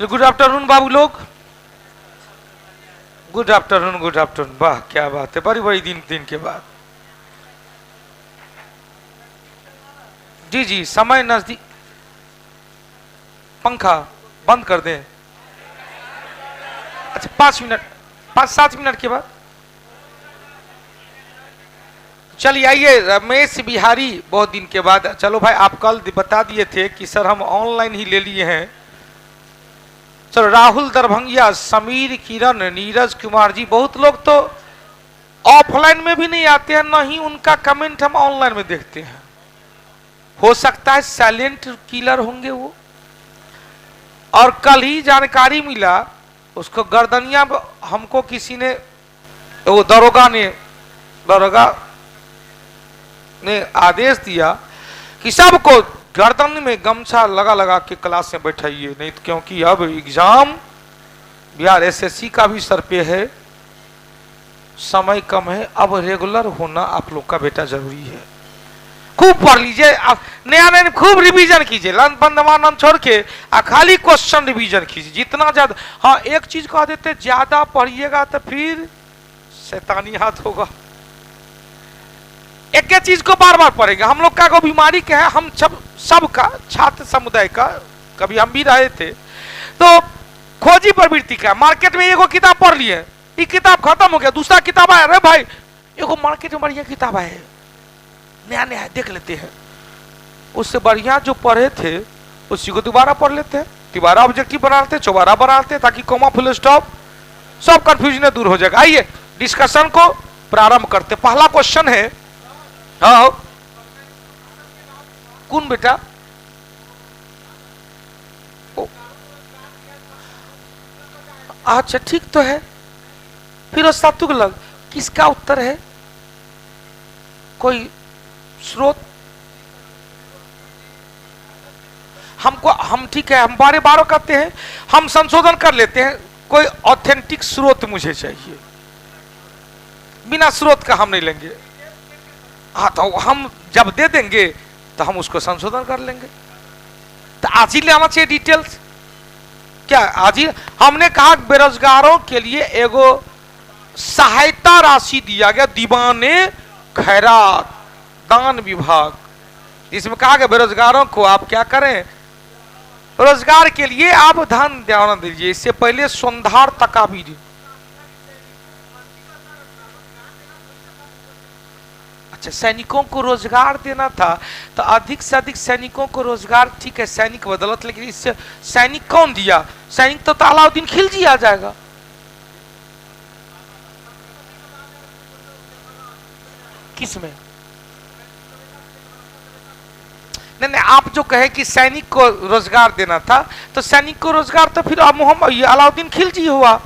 चलो good afternoon बाबू लोग, good afternoon, good afternoon. वाह क्या बात है, बड़ी बड़ी दिन के बाद। जी जी, समय नजदीक, पंखा बंद कर दें। अच्छा 5 मिनट, 5-7 मिनट के बाद चलिए आइए। रमेश बिहारी बहुत दिन के बाद। चलो भाई, आप कल बता दिए थे कि सर हम ऑनलाइन ही ले लिए हैं। चलो राहुल दरभंगिया, समीर, किरण, नीरज कुमार जी, बहुत लोग तो ऑफलाइन में भी नहीं आते हैं, ना ही उनका कमेंट हम ऑनलाइन में देखते हैं। हो सकता है साइलेंट किलर होंगे वो। और कल ही जानकारी मिला, उसको गर्दनिया हमको किसी ने, वो दरोगा ने आदेश दिया कि सबको गर्दन में गमछा लगा लगा के क्लास में बैठाइए, नहीं तो क्योंकि अब एग्जाम बिहार एसएससी का भी सर पे है, समय कम है, अब रेगुलर होना आप लोग का बेटा जरूरी है। खूब पढ़ लीजिए, नया नया खूब रिवीजन कीजिए, लन बंदवानंद छोड़ के खाली क्वेश्चन रिवीजन कीजिए जितना ज्यादा। हाँ एक चीज कह देते, ज्यादा पढ़िएगा तो फिर शैतानी हाथ होगा। एक एक चीज को बार बार पढ़ेंगे। हम लोग का को बीमारी क्या है, हम सबका छात्र समुदाय का, कभी हम भी रहे थे, तो खोजी प्रवृत्ति का। मार्केट में एगो किताब पढ़ लिए, ये किताब खत्म हो गया, दूसरा किताब आया, अरे भाई एगो मार्केट में बढ़िया किताब आया है, नया नया देख लेते हैं। उससे बढ़िया जो पढ़े थे उसी को दोबारा पढ़ लेते हैं, दोबारा ऑब्जेक्टिव बना लेते हैं, चौबारा बना लेते हैं, ताकि कोमा फुल स्टॉप सब कंफ्यूजन दूर हो जाएगा। आइए डिस्कशन को प्रारंभ करते। पहला क्वेश्चन है, हाँ कौन बेटा? अच्छा ठीक तो है, फिर तुगलक किसका उत्तर है? कोई स्रोत हमको, हम ठीक है, हम बारे बारों करते हैं, हम संशोधन कर लेते हैं। कोई ऑथेंटिक स्रोत मुझे चाहिए, बिना स्रोत का हम नहीं लेंगे। हाँ तो हम जब दे देंगे तो हम उसको संशोधन कर लेंगे। तो आज ही ले आना चाहिए डिटेल्स। क्या आज ही हमने कहा बेरोजगारों के लिए एगो सहायता राशि दिया गया, दीवाने खैरात दान विभाग, इसमें कहा गया बेरोजगारों को आप क्या करें, रोजगार के लिए आप धन ध्यान दीजिए। इससे पहले सुंधार तकाबीर, अच्छा सैनिकों को रोजगार देना था, तो अधिक से अधिक सैनिकों को रोजगार, ठीक है सैनिक बदौलत, लेकिन इससे सैनिक कौन दिया? सैनिक तो अलाउद्दीन खिलजी आ जाएगा। किसमें? नहीं, आप जो कहे कि सैनिक को रोजगार देना था, तो सैनिक को रोजगार तो फिर मोहम्मद अलाउद्दीन खिलजी हुआ।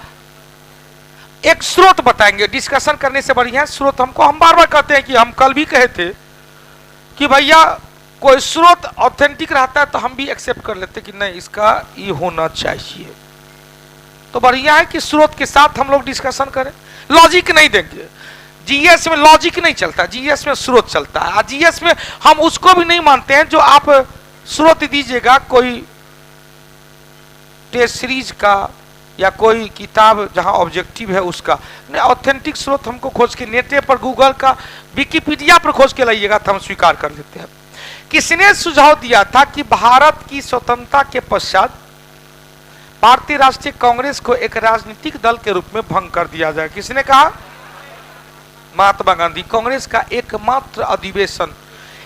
एक स्रोत बताएंगे, डिस्कशन करने से बढ़िया स्रोत। हमको हम बार बार कहते हैं कि हम कल भी कहे थे कि भैया कोई स्रोत ऑथेंटिक रहता है तो हम भी एक्सेप्ट कर लेते कि नहीं इसका ये होना चाहिए। तो बढ़िया है कि स्रोत के साथ हम लोग डिस्कशन करें, लॉजिक नहीं देंगे। जीएस में लॉजिक नहीं चलता, जीएस में स्रोत चलता है। जीएस में हम उसको भी नहीं मानते हैं जो आप स्रोत दीजिएगा कोई टेस्ट सीरीज का या कोई किताब जहां ऑब्जेक्टिव है उसका। नहीं, ऑथेंटिक स्रोत हमको खोज के नेटे पर, गूगल का, विकिपीडिया पर खोज के लाइएगा तो हम स्वीकार कर लेते हैं। किसने सुझाव दिया था कि भारत की स्वतंत्रता के पश्चात भारतीय राष्ट्रीय कांग्रेस को एक राजनीतिक दल के रूप में भंग कर दिया जाए? किसने कहा? महात्मा गांधी। कांग्रेस का एकमात्र अधिवेशन,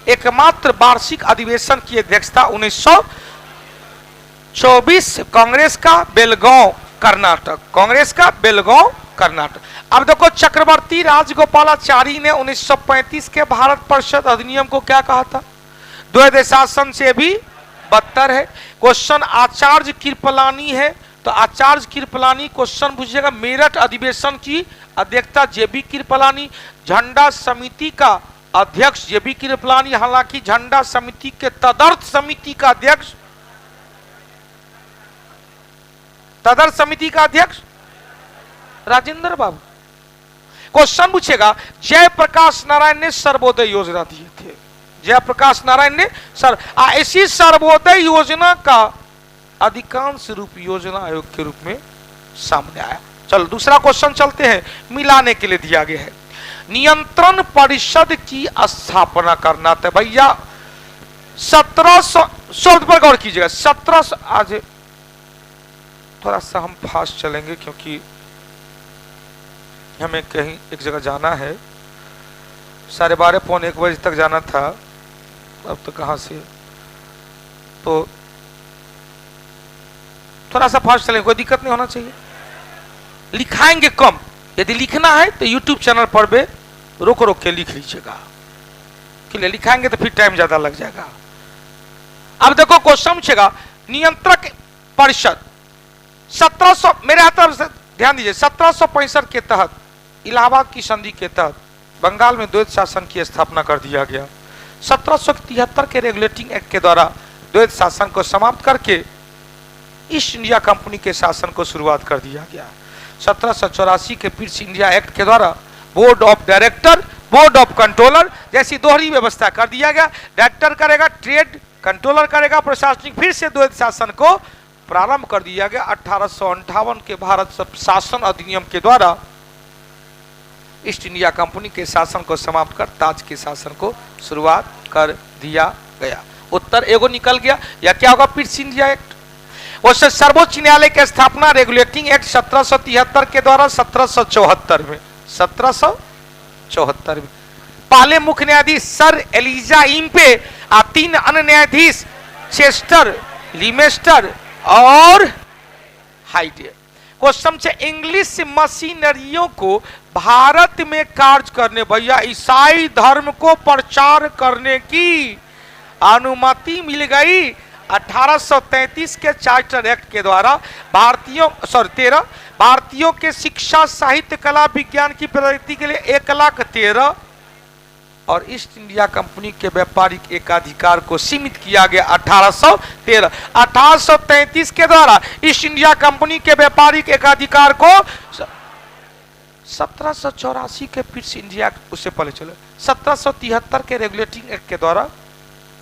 एकमात्र वार्षिक अधिवेशन की अध्यक्षता 1924, कांग्रेस का बेलगांव कर्नाटक, कांग्रेस का बेलगांव कर्नाटक। अब देखो चक्रवर्ती राजगोपालाचारी ने 1935 के भारत परिषद अधिनियम को क्या कहा था? द्वैध शासन से भी बदतर है। क्वेश्चन आचार्य कृपलानी है, तो आचार्य कृपलानी क्वेश्चन पूछिएगा। मेरठ अधिवेशन की अध्यक्षता जेबी कृपलानी, झंडा समिति का अध्यक्ष जेबी कृपलानी, हालांकि झंडा समिति के तदर्थ समिति का अध्यक्ष, तदर्थ समिति का अध्यक्ष राजेंद्र बाबू। क्वेश्चन पूछेगा, जयप्रकाश नारायण ने सर्वोदय योजना दिए थे, जयप्रकाश नारायण ने ऐसी सर्वोदय योजना का अधिकांश रूप योजना आयोग के रूप में सामने आया। चलो दूसरा क्वेश्चन चलते हैं, मिलाने के लिए दिया गया है, नियंत्रण परिषद की स्थापना करना था भैया 1700 शब्द पर गौर कीजिएगा। 1700, आज थोड़ा सा हम फास्ट चलेंगे क्योंकि हमें कहीं एक जगह जाना है, 12:30 पौने 1 बजे तक जाना था, अब तो कहां से, तो थोड़ा सा फास्ट चलेंगे, कोई दिक्कत नहीं होना चाहिए। लिखाएंगे कम, यदि लिखना है तो YouTube चैनल पर भी रोक रोक के लिख लीजिएगा, क्योंकि लिखाएंगे तो फिर टाइम ज्यादा लग जाएगा। अब देखो क्वेश्चन पूछेगा, नियंत्रक परिषद 1700, मेरे हाथ से ध्यान दीजिए, 1765 के तहत इलाहाबाद की संधि के तहत बंगाल में द्वैत शासन की स्थापना कर दिया गया। 1773 के रेगुलेटिंग एक्ट के द्वारा द्वैत शासन को समाप्त करके ईस्ट इंडिया कंपनी के शासन को शुरुआत कर दिया गया। 1784 के ब्रिटिश इंडिया एक्ट के द्वारा board of director, board of controller जैसी दोहरी व्यवस्था कर दिया गया। डायरेक्टर करेगा ट्रेड, कंट्रोलर करेगा प्रशासनिक, फिर से द्वैत शासन को प्रारंभ कर दिया गया। 1858 के भारत शासन अधिनियम के द्वारा ईस्ट इंडिया कंपनी के शासन को समाप्त कर ताज के शासन को शुरुआत कर दिया गया। उत्तर एगो निकल गया, या क्या होगा, ब्रिटिश इंडिया एक्ट। वैसे सर्वोच्च न्यायालय की स्थापना रेगुलेटिंग एक्ट 1773 के द्वारा 1774 में, 1774 में पहले मुख्य न्यायाधीश सर एलिजा इम्पे और 3 अन्य न्यायाधीश चेस्टर, लिमेस्टर और हाइडे। क्वेश्चन से इंग्लिश मशीनरियों को भारत में कार्य करने, भैया ईसाई धर्म को प्रचार करने की अनुमति मिल गई 1833 के चार्टर एक्ट के द्वारा। भारतीयों के शिक्षा, साहित्य, कला, विज्ञान की प्रगति के लिए 1,13,000 और ईस्ट इंडिया कंपनी के व्यापारिक एकाधिकार को सीमित किया गया 1813। 1833 के द्वारा ईस्ट इंडिया कंपनी के व्यापारिक एकाधिकार को 1784 के ब्रिटिश इंडिया, उससे पहले चले 1773 के रेगुलेटिंग एक्ट के द्वारा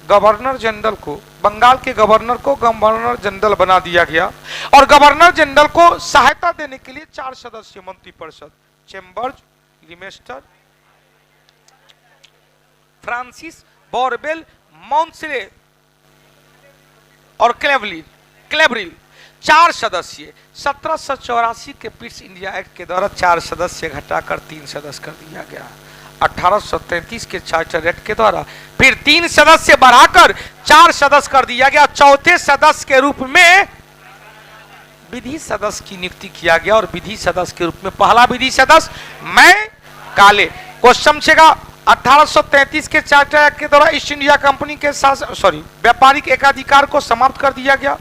गवर्नर जनरल को, बंगाल के गवर्नर को गवर्नर जनरल बना दिया गया और गवर्नर जनरल को सहायता देने के लिए 4 सदस्यीय मंत्रिपरिषद, चेम्बर्स, लिमेस्टर, फ्रांसिस, बोरवेल, माउंटस्ले और क्लेवरिल 4 सदस्य 1784 के ब्रिटिश इंडिया एक्ट के द्वारा 4 सदस्य घटाकर 3 सदस्य कर दिया गया। 1833 के चार्टर एक्ट के द्वारा फिर 3 सदस्य बढ़ाकर 4 सदस्य कर दिया गया। चौथे सदस्य के रूप में विधि सदस्य की नियुक्ति किया गया और विधि सदस्य के रूप में पहला विधि सदस्य मैं काले। क्वेश्चन छेगा 1833 के चार्टर एक्ट के द्वारा ईस्ट इंडिया कंपनी के व्यापारिक एकाधिकार को समाप्त कर दिया गया।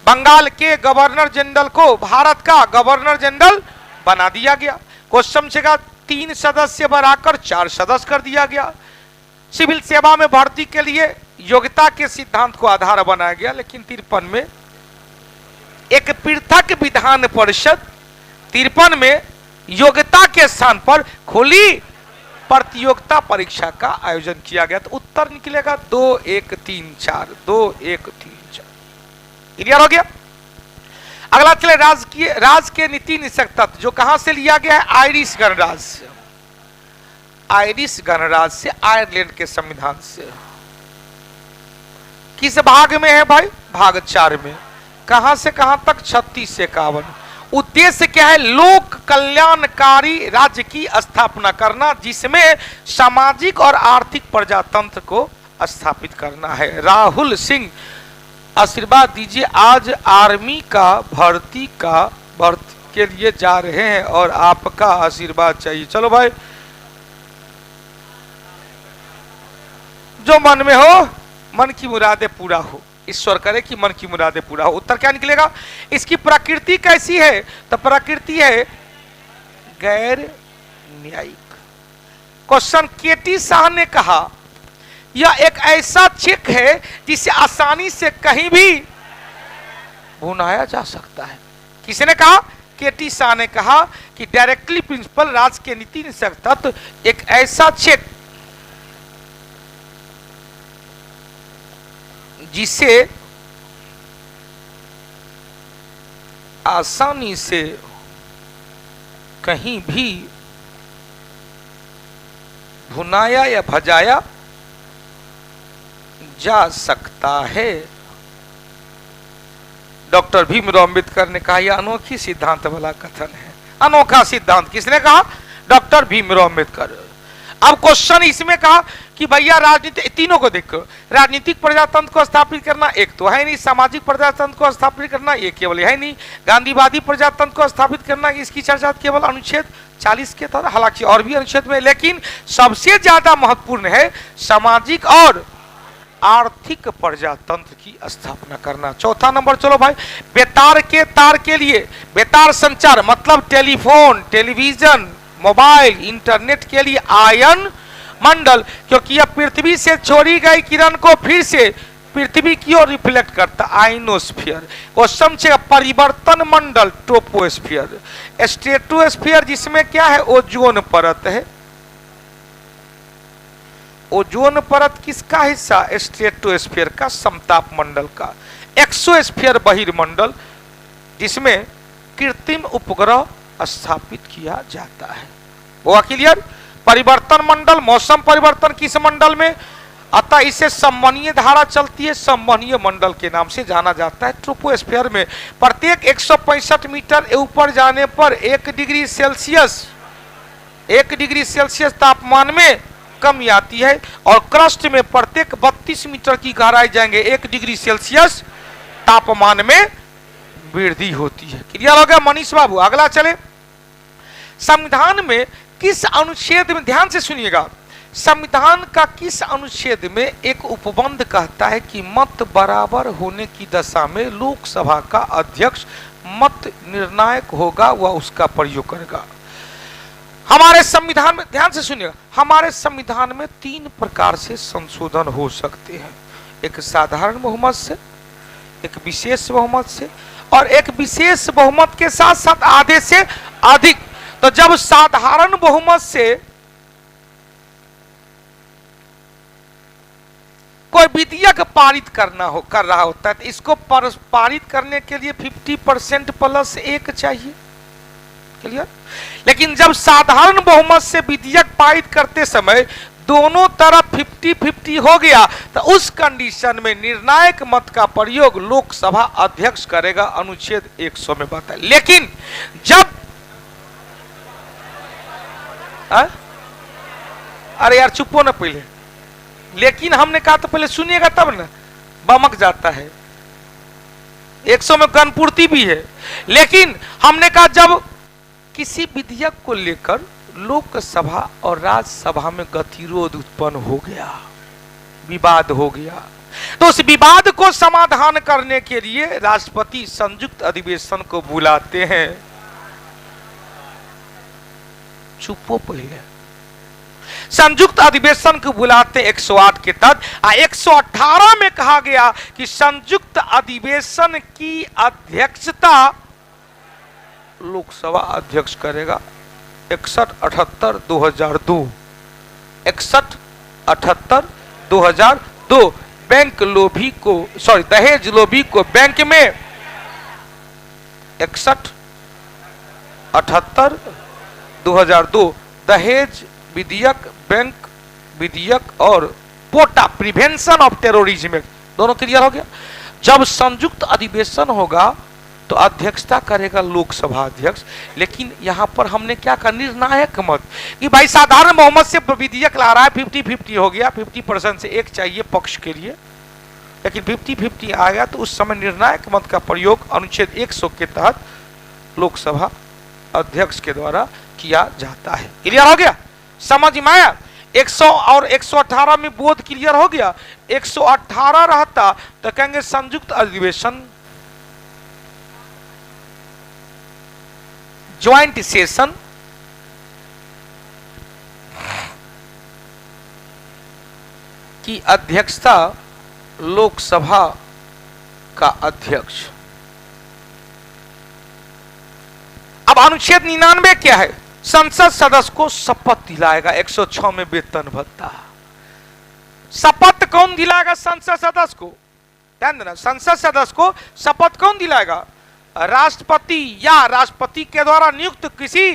बंगाल के गवर्नर जनरल को भारत का गवर्नर जनरल बना दिया गया। क्वेश्चन छेगा 3 सदस्य बढ़ाकर 4 सदस्य कर दिया गया। सिविल सेवा में भर्ती के लिए योग्यता के सिद्धांत को आधार बनाया गया, लेकिन 53 में एक पृथक विधान परिषद 53 में योग्यता के स्थान पर खुली प्रतियोगिता परीक्षा का आयोजन किया गया। तो उत्तर निकलेगा 2 1 3 4, 2 1 3 4। क्लियर हो गया। अगला चले राज के नीति निषेध तत्व, जो कहां से लिया गया है, आयरिश गणराज्य से। आयरिश गणराज्य से, आयरलैंड के संविधान से। किस भाग में है भाई, भाग 4 में। कहां से कहां तक, 36 से 51। उद्देश्य क्या है, लोक कल्याणकारी राज्य की स्थापना करना जिसमें सामाजिक और आर्थिक प्रजातंत्र को स्थापित करना है। राहुल सिंह आशीर्वाद दीजिए, आज आर्मी का भर्ती के लिए जा रहे हैं और आपका आशीर्वाद चाहिए। चलो भाई, जो मन में हो, मन की मुरादें पूरा हो, ईश्वर करे कि मन की मुरादें पूरा हो। उत्तर क्या निकलेगा, इसकी प्रकृति कैसी है, तो प्रकृति है गैर न्यायिक। क्वेश्चन केटी शाह ने कहा यह एक ऐसा चेक है जिसे आसानी से कहीं भी भुनाया जा सकता है। किसने कहा, केटी शाह ने कहा कि डायरेक्टली प्रिंसिपल राज के नीति निषेध तत्व एक ऐसा चेक जिसे आसानी से कहीं भी भुनाया या भजाया जा सकता है। डॉक्टर भीमराव अंबेडकर ने कहा, यह अनोखी सिद्धांत वाला कथन है। अनोखा सिद्धांत किसने कहा? डॉक्टर भीमराव अंबेडकर। अब क्वेश्चन इसमें कहा कि भैया राजनीति, तीनों को देखो, राजनीतिक प्रजातंत्र को स्थापित करना एक तो है नहीं, सामाजिक प्रजातंत्र को स्थापित करना ये केवल है नहीं, गांधीवादी प्रजातंत्र को स्थापित करना इसकी चर्चा केवल अनुच्छेद 40 के तहत, हालांकि और भी अनुच्छेद में, लेकिन सबसे ज्यादा महत्वपूर्ण है सामाजिक और आर्थिक प्रजातंत्र की स्थापना करना। चौथा नंबर, चलो भाई, बेतार के तार के लिए, बेतार संचार मतलब टेलीफोन, टेलीविजन, मोबाइल, इंटरनेट के लिए आयन मंडल, क्योंकि यह पृथ्वी से छोड़ी गई किरण को फिर से पृथ्वी की ओर रिफ्लेक्ट करता, आइनोस्फीयर। क्वेश्चन से परिवर्तन मंडल, ट्रोपोस्फीयर। स्ट्रेटोस्फीयर जिसमें क्या है? ओजोन परत है। ओजोन परत किसका हिस्सा? स्ट्रेटोस्फीयर का, समताप मंडल का। एक्सोस्फीयर बहिर्मंडल जिसमें कृत्रिम उपग्रह स्थापित किया जाता है। वो क्लियर? परिवर्तन मंडल, मौसम परिवर्तन किस मंडल में? अतः इसे संवहनीय धारा चलती है, संवहनीय मंडल के नाम से जाना जाता है। ट्रोपोस्फीयर में प्रत्येक 165 मीटर ऊपर जाने पर 1 डिग्री सेल्सियस तापमान में कमी आती है, और क्रस्ट में प्रत्येक 32 मीटर की गहराई जाएंगे 1 डिग्री सेल्सियस तापमान में वृद्धि होती है। क्लियर हो गया मनीष बाबू? अगला चले। संविधान में किस अनुच्छेद में, ध्यान से सुनिएगा, संविधान का किस अनुच्छेद में एक उपबंध कहता है कि मत बराबर होने की दशा में लोकसभा का अध्यक्ष मत निर्णायक होगा, वह उसका प्रयोग करेगा? हमारे संविधान में, ध्यान से सुनिएगा, हमारे संविधान में 3 प्रकार से संशोधन हो सकते हैं। एक साधारण बहुमत से, एक विशेष बहुमत से, और एक विशेष बहुमत के साथ साथ आधे से अधिक। तो जब साधारण बहुमत से कोई विधेयक पारित कर रहा होता है तो इसको पारित करने के लिए 50% प्लस 1 चाहिए। क्लियर? लेकिन जब साधारण बहुमत से विधेयक पारित करते समय दोनों तरफ 50-50 हो गया तो उस कंडीशन में निर्णायक मत का प्रयोग लोकसभा अध्यक्ष करेगा, अनुच्छेद 100 में बताया। लेकिन जब अरे यार चुपो ना पहले, लेकिन हमने कहा तो पहले सुनिएगा तब ना, बमक जाता है। 100 में गणपूर्ति भी है, लेकिन हमने कहा जब किसी विधेयक को लेकर लोकसभा और राज्यसभा में गतिरोध उत्पन्न हो गया, विवाद हो गया, तो उस विवाद को समाधान करने के लिए राष्ट्रपति संयुक्त अधिवेशन को बुलाते हैं। चुपो पहले, संयुक्त अधिवेशन को बुलाते 108 के तहत। 118 में कहा गया कि संयुक्त अधिवेशन की अध्यक्षता लोकसभा अध्यक्ष करेगा। 61-78-2002 61-78-2002 बैंक लोभी को, सॉरी दहेज लोभी को बैंक में 61-78-2002 दहेज विधेयक, बैंक विधेयक और पोटा प्रिवेंशन ऑफ टेररिज्म दोनों क्लियर हो गया। जब संयुक्त अधिवेशन होगा तो अध्यक्षता करेगा लोकसभा अध्यक्ष। लेकिन यहां पर हमने क्या कहा? निर्णायक मत, कि भाई साधारण बहुमत से विधेयक ला रहा है, 50-50 हो गया, 50% से 1 चाहिए पक्ष के लिए, लेकिन 50-50 आया तो उस समय निर्णायक मत का प्रयोग अनुच्छेद 100 के तहत लोकसभा अध्यक्ष के द्वारा किया जाता है। क्लियर हो गया? समझ में आया? 100 और 118 में बोध क्लियर हो गया। 118 रहता तो कहेंगे संयुक्त अधिवेशन, ज्वाइंट सेशन, की अध्यक्षता लोकसभा का अध्यक्ष। अब अनुच्छेद 99 क्या है? संसद सदस्य को शपथ दिलाएगा। 106 में वेतन भत्ता। शपथ कौन दिलाएगा संसद सदस्य को? ध्यान देना, संसद सदस्य को शपथ कौन दिलाएगा? राष्ट्रपति या राष्ट्रपति के द्वारा नियुक्त किसी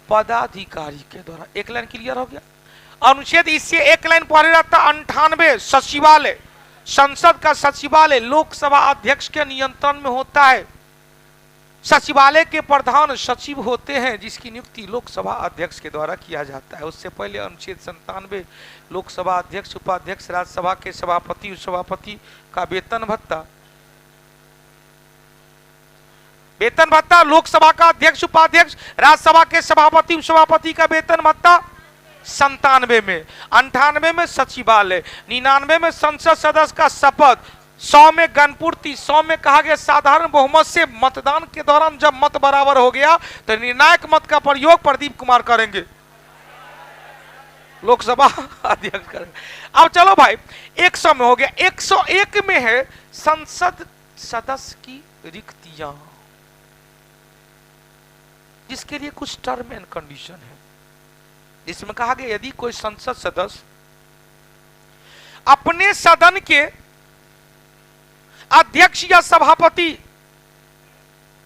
पदाधिकारी के द्वारा। एक लाइन क्लियर हो गया। अनुच्छेद इससे एक लाइन पहले रहता 98 सचिवालय, संसद का सचिवालय लोकसभा अध्यक्ष के नियंत्रण में होता है। सचिवालय के प्रधान सचिव होते हैं जिसकी नियुक्ति लोकसभा अध्यक्ष के द्वारा किया जाता है। उससे पहले अनुच्छेद 97 लोकसभा अध्यक्ष, उपाध्यक्ष, राज्यसभा के सभापति, उपसभापति का वेतन भत्ता, वेतन भत्ता, लोकसभा का अध्यक्ष, उपाध्यक्ष, राज्यसभा के सभापति, उपसभापति का वेतन भत्ता 97 में, 98 में सचिवालय, 99 में संसद सदस्य का शपथ, 100 में गणपूर्ति, 100 में कहा गया साधारण बहुमत से मतदान के दौरान जब मत बराबर हो गया तो निर्णायक मत का प्रयोग प्रदीप कुमार करेंगे, लोकसभा अध्यक्ष करेंगे। अब चलो भाई 100 में हो गया। 101 में है संसद सदस्य की रिक्तियां, जिसके लिए कुछ टर्म एंड कंडीशन है। इसमें कहा गया यदि कोई संसद सदस्य अपने सदन के अध्यक्ष या सभापति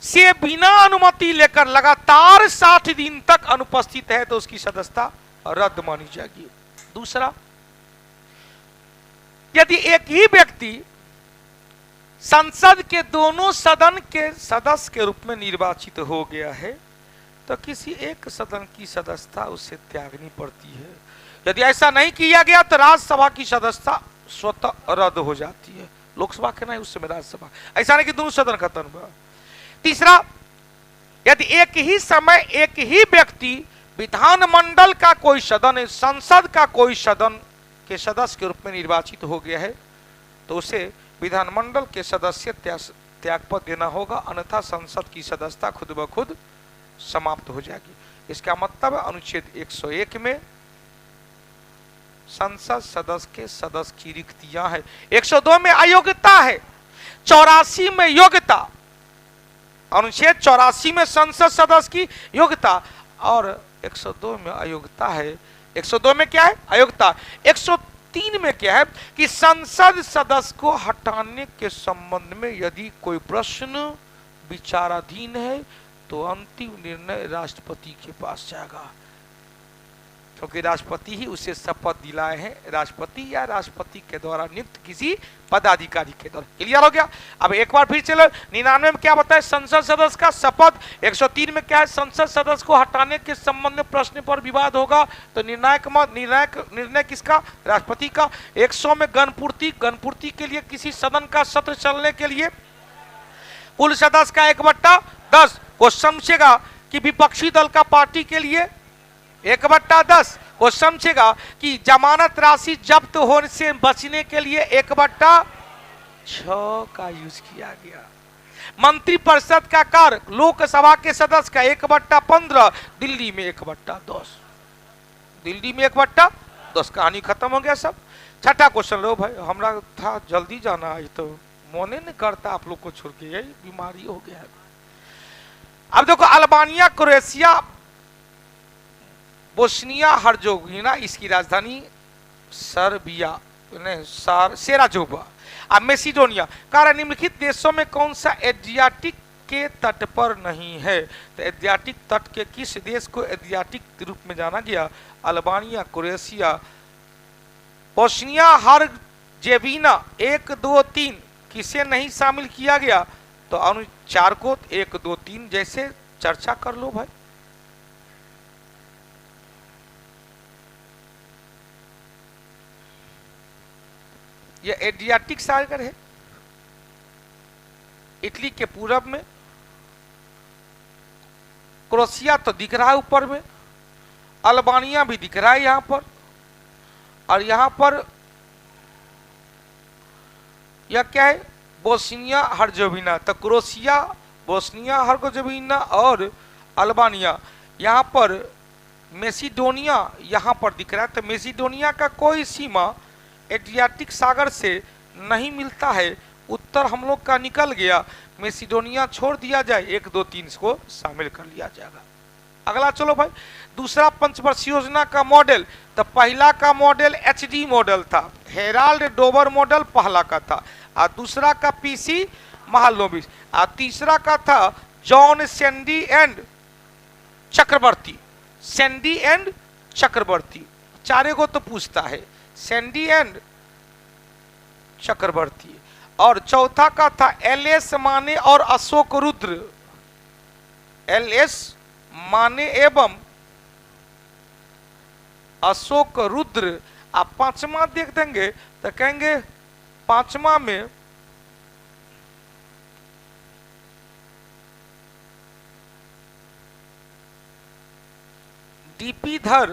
से बिना अनुमति लेकर लगातार 60 दिन तक अनुपस्थित है तो उसकी सदस्यता रद्द मानी जाएगी। दूसरा, यदि एक ही व्यक्ति संसद के दोनों सदन के सदस्य के रूप में निर्वाचित हो गया है तो किसी एक सदन की सदस्यता उससे त्यागनी पड़ती है। यदि ऐसा नहीं किया गया तो राज्यसभा की सदस्यता स्वतः रद्द हो जाती है। लोकसभा के नहीं, उस समय राज्यसभा, ऐसा नहीं कि दोनों सदन खत्म हुआ। तीसरा, यदि एक ही समय एक ही व्यक्ति विधानमंडल का कोई सदन, संसद का कोई सदन के सदस्य के रूप में निर्वाचित हो गया है तो उसे विधानमंडल के सदस्य त्यागपत्र देना होगा, अन्यथा संसद की सदस्यता खुद ब खुद समाप्त हो जाएगी। इसका मतलब अनुच्छेद 101 में संसद सदस्य के सदस्य की रिक्तियां है। 102 में अयोग्यता है, 84 में योग्यता, अनुच्छेद 84 में संसद सदस्य की योग्यता और 102 में अयोग्यता है। 102 में क्या है? अयोग्यता। 103 में क्या है कि संसद सदस्य को हटाने के संबंध में यदि कोई प्रश्न विचाराधीन है तो अंतिम निर्णय राष्ट्रपति के पास जाएगा, क्योंकि राष्ट्रपति ही उसे शपथ दिलाए हैं, राष्ट्रपति या राष्ट्रपति के द्वारा नियुक्त किसी पदाधिकारी के द्वारा। क्लियर हो गया। अब एक बार फिर चलो 99 में क्या बताया? संसद सदस्य का शपथ। 103 में क्या है? संसद सदस्य को हटाने के संबंध में प्रश्न पर विवाद होगा तो निर्णय किसका? राष्ट्रपति का। 100 में गणपूर्ति, गणपूर्ति के लिए किसी सदन का सत्र चलने के लिए कुल सदस्य का 1/10 को समझेगा कि विपक्षी दल का पार्टी के लिए 1/10 को समझेगा कि जमानत राशि जब्त होने से बचने के लिए 1/6 का यूज किया गया। मंत्रिपरिषद का कार्य लोकसभा के सदस्य का 1/15, दिल्ली में 1/10, दिल्ली में 1/10। कहानी खत्म हो गया सब। छठा क्वेश्चन लो भाई, हमरा था जल्दी जाना है तो मोने नहीं करता आप लोग को छोड़ के, यही बीमारी हो गया है। अब देखो अल्बानिया, क्रोएशिया, बोस्निया हर्जोगिना, इसकी राजधानी सर्बिया सेराजोवा। अब मेसिडोनिया। कारण निम्नलिखित देशों में कौन सा एड्रियाटिक के तट पर नहीं है? तो एड्रियाटिक तट के किस देश को एड्रियाटिक रूप में जाना गया? Albania, Croatia, Bosnia हर्जेविना। 1, 2, 3 किसे नहीं शामिल किया गया? तो अनुच्छेद को 1, 2, 3 जैसे चर्चा कर लो भाई। यह एड्रियाटिक सागर है, इटली के पूरब में। क्रोएशिया तो दिख रहा है ऊपर में, अल्बानिया भी दिख रहा है यहां पर, और यहां पर यह क्या है? बोस्निया हर्जेविना। तो क्रोएशिया, बोस्निया हर्जेविना और अल्बानिया। यहां पर मेसिडोनिया यहां पर दिख रहा है। तो मेसिडोनिया का कोई सीमा एड्रियाटिक सागर से नहीं मिलता है। उत्तर हम लोग का निकल गया, मेसिडोनिया छोड़ दिया जाए, 1, 2, 3 को शामिल कर लिया जाएगा। अगला चलो भाई, दूसरा पंचवर्षीय योजना का मॉडल। तो पहला का मॉडल HD मॉडल था, हेराल्ड डोवर मॉडल पहला का था, और दूसरा का PC महालनोबिस। तीसरा का था John Sandy and Chakravarti, Sandy and Chakravarti, चारे को तो पूछता है, सैंडी एंड चक्रवर्ती। और चौथा का था एलएस माने और अशोक रुद्र, एलएस माने एवं अशोक रुद्र। आप पांचवा देख देंगे तो कहेंगे पांचवा में डीपी धर।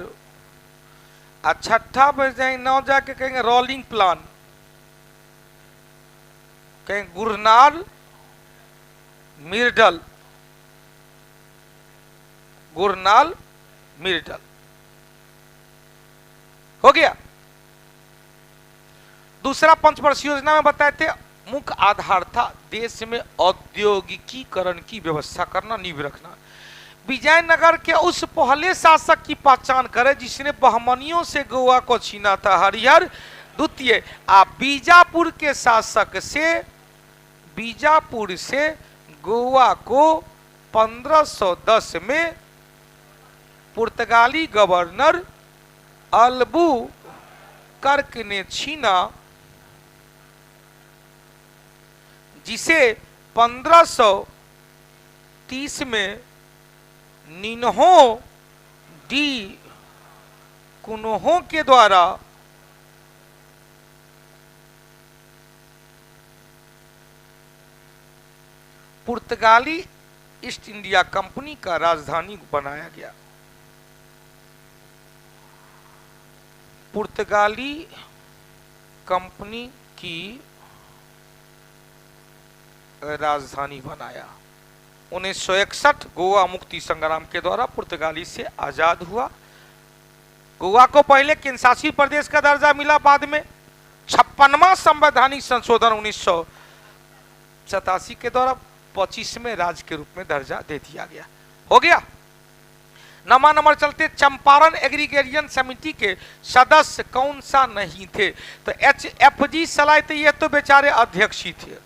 छठा में जाए नौ जाके कहेंगे रोलिंग प्लान, कहेंगे गुरनाल मिर्डल, गुरनाल मिर्डल। हो गया। दूसरा पंचवर्षीय योजना में बताए थे मुख्य आधार था देश में औद्योगिकीकरण की व्यवस्था करना, नींव रखना। विजयनगर के उस पहले शासक की पहचान करें जिसने बहमनियों से गोवा को छीना था, हरिहर द्वितीय। बीजापुर के शासक से, बीजापुर से गोवा को 1510 में पुर्तगाली गवर्नर अल्बुकर्क ने छीना, जिसे 1530 में निन्हो डी कुनहो के द्वारा पुर्तगाली ईस्ट इंडिया कंपनी का राजधानी बनाया गया। पुर्तगाली कंपनी की राजधानी बनाया। 1961 गोवा मुक्ति संग्राम के द्वारा पुर्तगाली से आजाद हुआ। गोवा को पहले केंद्रशासित प्रदेश का दर्जा मिला, बाद में 56वां संवैधानिक संशोधन 1987 के द्वारा 25वें राज्य के रूप में दर्जा दे दिया गया। हो गया। नमा नंबर चलते, चंपारण एग्रीगेरियन समिति के सदस्य कौन सा नहीं थे? तो HFG सलाह थे, ये तो बेचारे अध्यक्ष ही थे।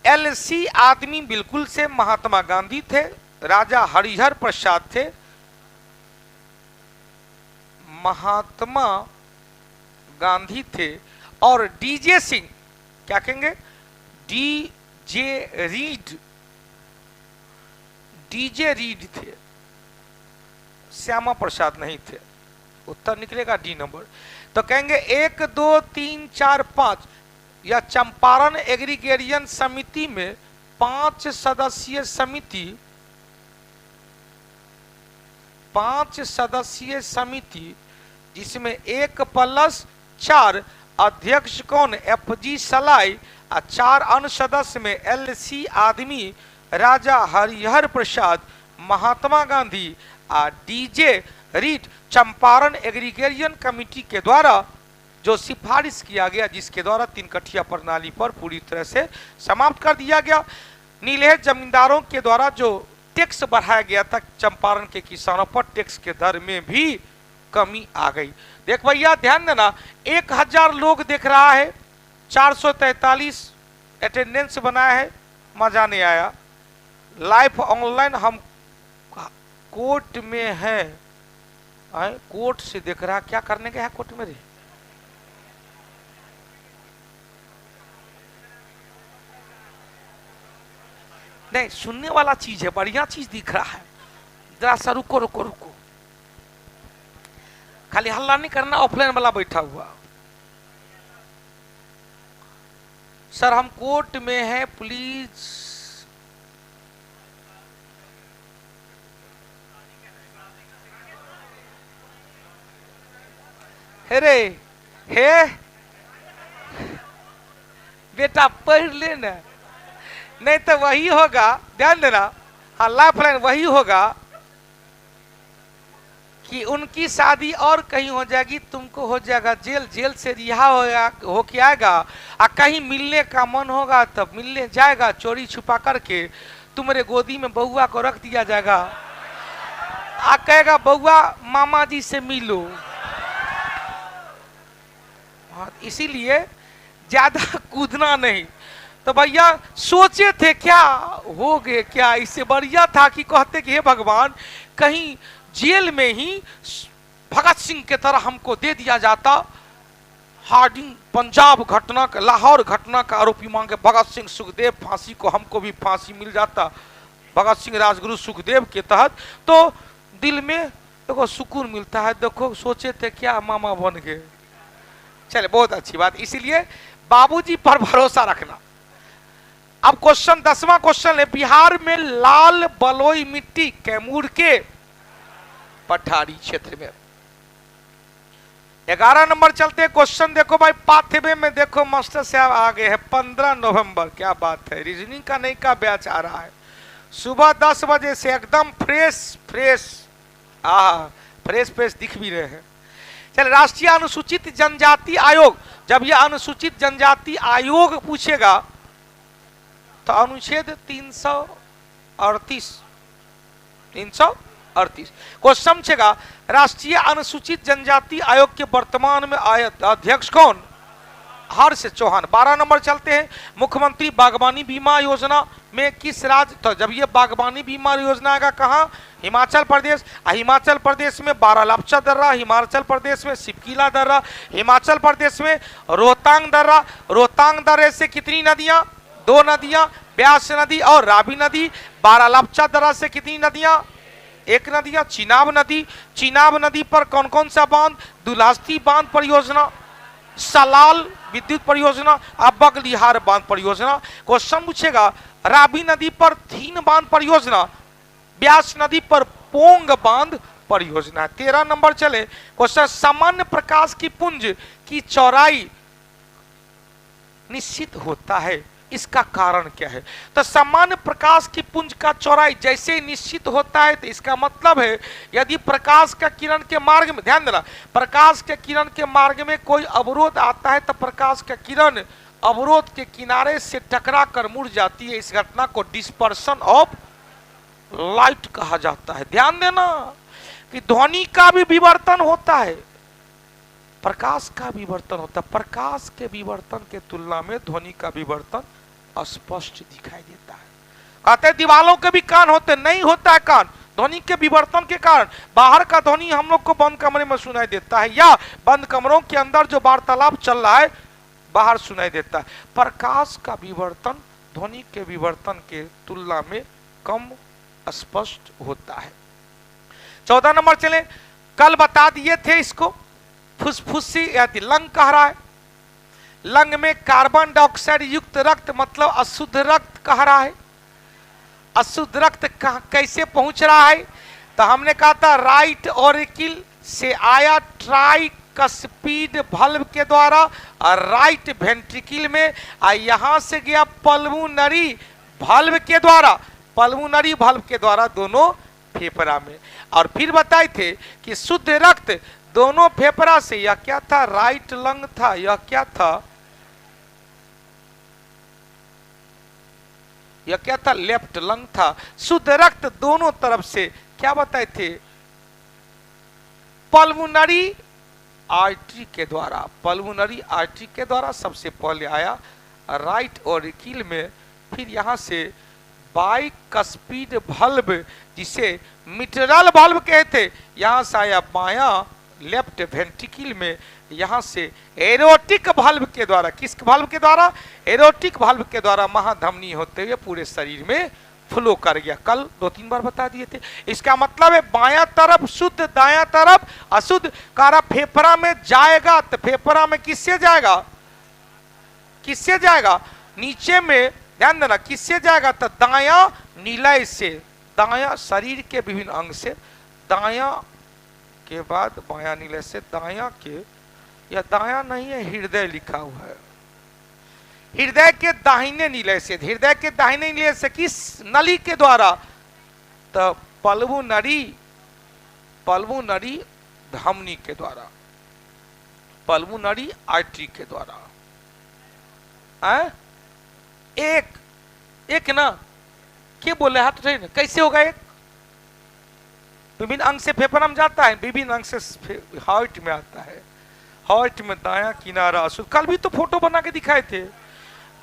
LC आदमी बिल्कुल से महात्मा गांधी थे, राजा हरिहर प्रसाद थे, महात्मा गांधी थे, और DJ सिंह, क्या कहेंगे, DJ रीड, DJ रीड थे, श्यामा प्रसाद नहीं थे। उत्तर निकलेगा डी नंबर। तो कहेंगे 1 2 3 4 5, या चंपारण एग्रीगेरियन समिति में 5 सदस्यीय समिति, 5 सदस्यीय समिति जिसमें 1+4 अध्यक्ष कौन, FG सलाई, और 4 अन्य सदस्य में LC आदमी, राजा हरिहर प्रसाद, महात्मा गांधी और DJ read. Champaran agrarian committee के द्वारा जो सिफारिश किया गया, जिसके द्वारा 3 कठिया प्रणाली पर पूरी तरह से समाप्त कर दिया गया। नीलेह जमींदारों के द्वारा जो टैक्स बढ़ाया गया था, चंपारण के किसानों पर टैक्स के दर में भी कमी आ गई। देख भैया ध्यान देना, 1000 लोग देख रहा है, 443 अटेंडेंस बनाया है, मजा नहीं आया। लाइव ऑनलाइन हम कोर्ट में है, कोर्ट से देख रहा, क्या करने गया है कोर्ट में रे? नहीं, सुनने वाला चीज है, बढ़िया चीज दिख रहा है। जरा सा रुको रुको रुको, खाली हल्ला नहीं करना। ऑफलाइन वाला बैठा हुआ, सर हम कोर्ट में हैं, प्लीज। हे हे बेटा पढ़ लेना, नहीं तो वही होगा, ध्यान देना। हाँ, लाइफलाइन वही होगा कि उनकी शादी और कहीं हो जाएगी, तुमको हो जाएगा जेल, जेल से रिहा हो के आएगा, और कहीं मिलने का मन होगा तब मिलने जाएगा, चोरी छुपा करके तुम्हारे गोदी में बउआ को रख दिया जाएगा, आ कहेगा बउआ मामा जी से मिलो। इसीलिए ज्यादा कूदना नहीं। तो भैया सोचे थे क्या हो गए, क्या इससे बढ़िया था कि कहते कि हे भगवान कहीं जेल में ही भगत सिंह के तरह हमको दे दिया जाता। हार्डिंग पंजाब घटना का, लाहौर घटना का आरोपी मांगे भगत सिंह सुखदेव फांसी को, हमको भी फांसी मिल जाता भगत सिंह राजगुरु सुखदेव के तहत, तो दिल में देखो सुकून मिलता है। देखो सोचे थे क्या मामा बन गए। चले बहुत अच्छी बात, इसीलिए बाबूजी पर भरोसा रखना। अब क्वेश्चन 10वां क्वेश्चन है, बिहार में लाल बलुई मिट्टी कैमूर के पठारी क्षेत्र में। 11 नंबर चलते हैं क्वेश्चन। देखो भाई पाथवे में देखो मास्टर साहब आ गए हैं 15 नवंबर, क्या बात है, रीजनिंग का नई का बैच आ रहा है सुबह 10 बजे से एकदम फ्रेश फ्रेश दिख भी रहे हैं। चल राष्ट्रीय अनुसूचित जनजाति आयोग, जब यह अनुसूचित जनजाति आयोग पूछेगा तो अनुच्छेद 338 क्वेश्चन पूछेगा, राष्ट्रीय अनुसूचित जनजाति आयोग के वर्तमान में अध्यक्ष कौन? हर्ष चौहान। 12 नंबर चलते हैं, मुख्यमंत्री बागवानी बीमा योजना में किस राज्य, तो जब ये बागवानी बीमा योजना आएगा कहाँ? हिमाचल प्रदेश। हिमाचल प्रदेश में बारालापचा दर्रा, हिमाचल प्रदेश में सिपकीला दर्रा, हिमाचल प्रदेश में रोहतांग दर्रा। रोहतांग दर्रे से कितनी नदियां? 2 नदियां, ब्यास नदी और रावी नदी। बारालापचा दर्रा से कितनी नदियां? 1 नदियां, चिनाब नदी। चिनाब नदी पर कौन कौन सा बांध? दुलास्ती बांध परियोजना, सलाल विद्युत परियोजना, बगलिहार बांध परियोजना। क्वेश्चन पूछेगा, रावी नदी पर 3 बांध परियोजना, ब्यास नदी पर पोंग बांध परियोजना। 13 नंबर चले क्वेश्चन, सामान्य प्रकाश की पुंज की चौड़ाई निश्चित होता है, इसका कारण क्या है? तो सामान्य प्रकाश की पुंज का चौड़ाई जैसे ही निश्चित होता है तो इसका मतलब है यदि प्रकाश का किरण के मार्ग में, ध्यान देना, प्रकाश के किरण के मार्ग में कोई अवरोध आता है तो प्रकाश का किरण अवरोध के किनारे से टकरा कर मुड़ जाती है। इस घटना को डिस्पर्शन ऑफ लाइट कहा जाता है। ध्यान देना कि ध्वनि का भी विवर्तन होता है, प्रकाश का विवर्तन होता है। प्रकाश के विवर्तन के तुलना में ध्वनि का विवर्तन स्पष्ट दिखाई देता है। कहते हैं दीवालों के भी कान होते, नहीं होता है कान, ध्वनि के विवर्तन के कारण बाहर का ध्वनि हम लोग को बंद कमरे में सुनाई देता है, या बंद कमरों के अंदर जो वार्तालाप चल रहा है बाहर सुनाई देता है। प्रकाश का विवर्तन ध्वनि के विवर्तन के तुलना में कम स्पष्ट होता है। 14 नंबर चले, कल बता दिए थे इसको, फुसफुसी या लंग कह रहा है। लंग में कार्बन डाइऑक्साइड युक्त रक्त मतलब अशुद्ध रक्त कह रहा है। अशुद्ध रक्त कैसे पहुंच रहा है? तो हमने कहा था राइट ऑरिकिल से आया ट्राइकस्पीड वाल्व के द्वारा और राइट वेंट्रिकल में, और यहां से गया पल्मोनरी वाल्व के द्वारा, पल्मोनरी वाल्व के द्वारा दोनों फेफड़ा में। और फिर बताए थे कि शुद्ध रक्त दोनों फेफड़ा से, यह क्या था? राइट लंग था, यह क्या था? यह क्या था? लेफ्ट लंग था। शुद्ध रक्त दोनों तरफ से क्या बताए थे? पल्मोनरी आर्टरी के द्वारा, पल्मोनरी आर्टरी के द्वारा सबसे पहले आया राइट ऑरिकिल में, फिर यहां से बाइकस्पीड वाल्व जिसे मिटरल वाल्व कहते, यहां से आया बायां लेफ्ट वेंट्रिकल में, यहां से एरोटिक वाल्व के द्वारा, किस वाल्व के द्वारा? एरोटिक वाल्व के द्वारा महाधमनी होते हुए पूरे शरीर में फ्लो कर गया। कल 2-3 बार बता दिए थे। इसका मतलब है बायां तरफ शुद्ध, दायां तरफ अशुद्ध। कारा फेफड़ा में जाएगा तो फेफड़ा में किससे जाएगा? किससे जाएगा? नीचे में, ध्यान देना, किससे जाएगा? तो दायां नीलय से, दायां शरीर के विभिन्न अंग से, दायां के बाद बायां नीले से, दायां के, या दायां नहीं है, हृदय लिखा हुआ है, हृदय के दाहिने नीले से, हृदय के दाहिने नीले से किस नली के द्वारा? तो पल्मोनरी, पल्मोनरी धमनी के द्वारा, पल्मोनरी आर्टरी के द्वारा। एक ना, क्या बोले हाथ उठाइए ना, कैसे होगा? एक विभिन्न अंग से फेफड़ा में जाता है, विभिन्न अंग से हार्ट में आता है, हार्ट में दायां किनारा अशुद्ध। कल भी तो फोटो बना के दिखाए थे,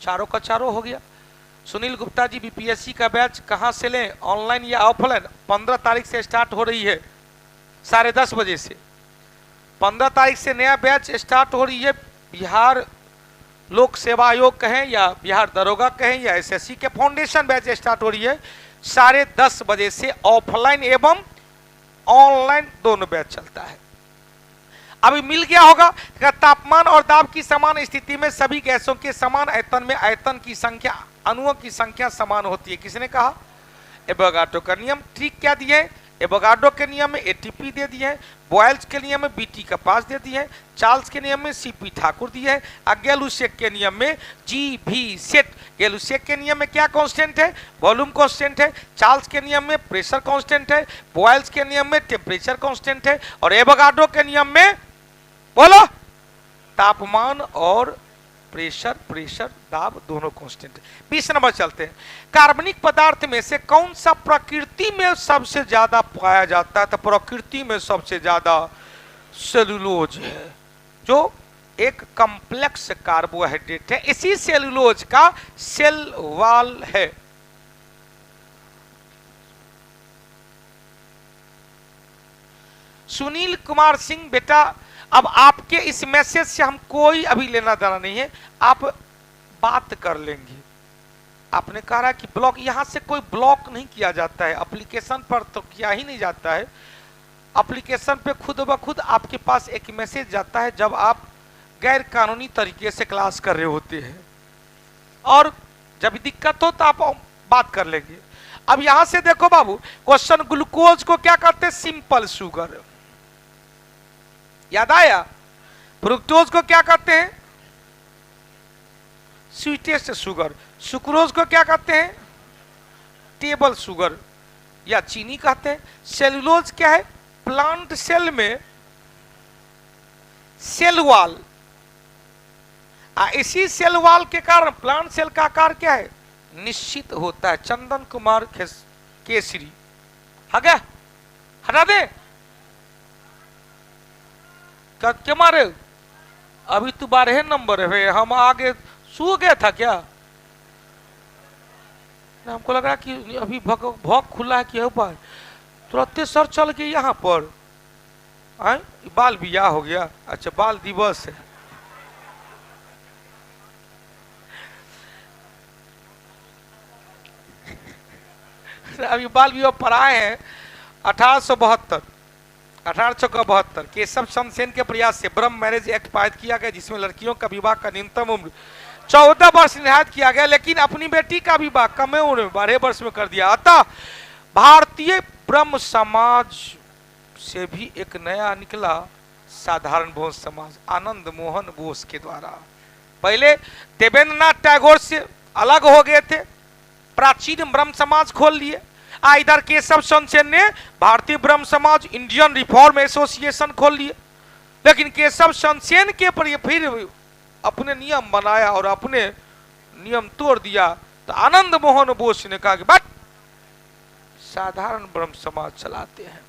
चारों का चारों हो गया। सुनील गुप्ता जी बीपीएससी का बैच कहाँ से लें, ऑनलाइन या ऑफलाइन? 15 तारीख से स्टार्ट हो रही है 10:30 बजे से। 15 तारीख से नया बैच स्टार्ट हो रही है। बिहार लोक सेवा आयोग कहें या बिहार दरोगा कहें या एसएससी के फाउंडेशन बैच स्टार्ट हो रही है 10:30 बजे से। ऑफलाइन एवं ऑनलाइन दोनों बैच चलता है। अभी मिल गया होगा कि तापमान और दाब की समान स्थिति में सभी गैसों के समान आयतन में आयतन की संख्या, अणुओं की संख्या समान होती है। किसने कहा? एवोगाड्रो का नियम। ठीक क्या दिए? एवोगाड्रो के नियम में एटीपी दे दिए हैं, बॉयल्स के नियम में बीटी का 5 दे दिए हैं, चार्ल्स के नियम में सीपी ठाकुर दिए हैं, और गैलुसेक के नियम में जी भी सेट। गैलुसेक के नियम में क्या कांस्टेंट है? वॉल्यूम कांस्टेंट है। चार्ल्स के नियम में प्रेशर कांस्टेंट है। बॉयल्स के नियम में टेम्परेचर कांस्टेंट है। और एवोगाड्रो के नियम में बोलो तापमान और प्रेशर दाब दोनों कांस्टेंट। 20 नंबर चलते हैं। कार्बनिक पदार्थ में से कौन सा प्रकृति में सबसे ज्यादा पाया जाता है? तो प्रकृति में सबसे ज्यादा सेलुलोज है, जो एक कॉम्प्लेक्स कार्बोहाइड्रेट है। इसी सेलुलोज का सेल वॉल है। सुनील कुमार सिंह, बेटा अब आपके इस मैसेज से हम कोई अभी लेना देना नहीं है, आप बात कर लेंगे। आपने कहा कि ब्लॉक, यहां से कोई ब्लॉक नहीं किया जाता है, एप्लीकेशन पर तो किया ही नहीं जाता है। एप्लीकेशन पे खुद ब खुद आपके पास एक मैसेज जाता है जब आप गैर कानूनी तरीके से क्लास कर रहे होते हैं, और जब दिक्कत हो तो आप बात कर लेंगे। अब यहां से देखो बाबू, क्वेश्चन ग्लूकोज को क्या कहते हैं? Simple sugar. याद आया? फ्रुक्टोज को क्या कहते हैं? Sweetest sugar. सुक्रोज को क्या कहते हैं? टेबल शुगर या चीनी कहते हैं। सेलुलोज क्या है? प्लांट सेल में सेल वॉल, इसी सेल वॉल के कारण प्लांट सेल का आकार क्या है? निश्चित होता है। चंदन कुमार केसरी, हटा दे क्या मारे? अभी तो 12 नंबर है, हम आगे सो गया था क्या? हमको लग रहा कि अभी भौक खुला है कि ऊपर तुरंत सर चल गए यहाँ पर। आए बाल बियाह हो गया। अच्छा, बाल दिवस है। अभी बाल विवाह पर आए हैं 1872 केशव चंद्र सेन के प्रयास से ब्रह्म मैरिज एक्ट पारित किया गया, जिसमें लड़कियों का विवाह का न्यूनतम उम्र 14 वर्ष निर्धारित किया गया, लेकिन अपनी बेटी का विवाह कम उम्र में 12 वर्ष में कर दिया। अतः भारतीय ब्रह्म समाज से भी एक नया निकला साधारण बोस समाज, आनंद मोहन बोस के द्वारा। पहले देवेंद्रनाथ टैगोर से अलग हो गए थे, प्राचीन ब्रह्म समाज खोल लिए। इधर केशव चंद्र सेन ने भारतीय ब्रह्म समाज इंडियन रिफॉर्म एसोसिएशन खोल लिए, लेकिन केशव चंद्र सेन के पर फिर अपने नियम बनाया और अपने नियम तोड़ दिया। तो आनंद मोहन बोस ने कहा कि बट साधारण ब्रह्म समाज चलाते हैं।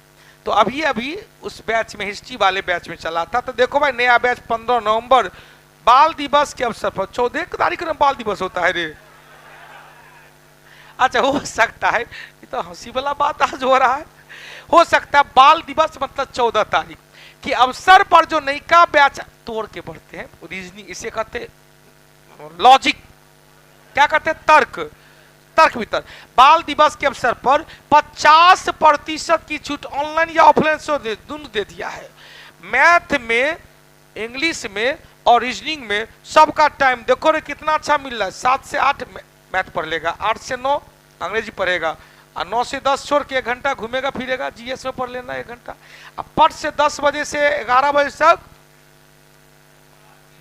तो अभी अभी उस बैच में, हिस्ट्री वाले बैच में चला था। तो देखो भाई, नया बैच 15 नवंबर बाल दिवस के अवसर पर, 14 तारीख को बाल दिवस होता है रे। अच्छा, हो सकता है, ये तो हंसी वाला बात आज हो रहा है, हो सकता है बाल दिवस मतलब 14 तारीख के अवसर पर जो नई का बैच तोड़ के बढ़ते हैं, रीजनिंग इसे कहते लॉजिक, क्या कहते हैं? तर्क वितर्क। बाल दिवस के अवसर पर 50% की छूट ऑनलाइन या ऑफलाइन से दोनों दे दिया है। मैथ में, इंग्लिश में और रीजनिंग में सबका टाइम देखो रे कितना अच्छा मिल रहा है। 7 से 8 मैथ पढ़ लेगा, 8 से 9 अंग्रेजी पढ़ेगा, और 9 से 10 छोड़ के 1 घंटा घूमेगा फिरेगा, जीएस में पढ़ लेना 1 घंटा। अब पट से 10 बजे से 11 बजे तक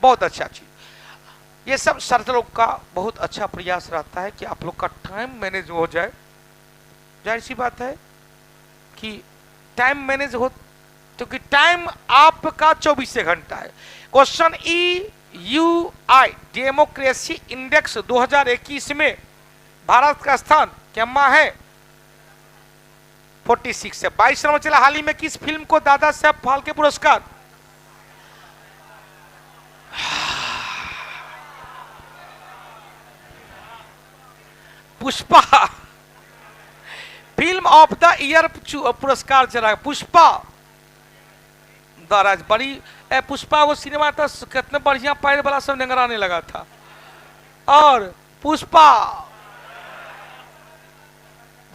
बहुत अच्छा चीज। ये सब छात्रों का बहुत अच्छा प्रयास रहता है कि आप लोग का टाइम मैनेज हो जाए। जाहिर सी बात है कि टाइम मैनेज हो, क्योंकि टाइम आपका 24 घंटा है। क्वेश्चन EUI डेमोक्रेसी इंडेक्स 2021 में भारत का स्थान क्या है? 46 है। 22 नंबर चला। हाल ही में किस फिल्म को दादा साहब फाल्के पुरस्कार? Pushpa film of the year पुरस्कार चला। पुष्पा दराज बड़ी पुष्पा वो सिनेमा था, कितने बढ़िया पैर वाला सब निगराने लगा था। और पुष्पा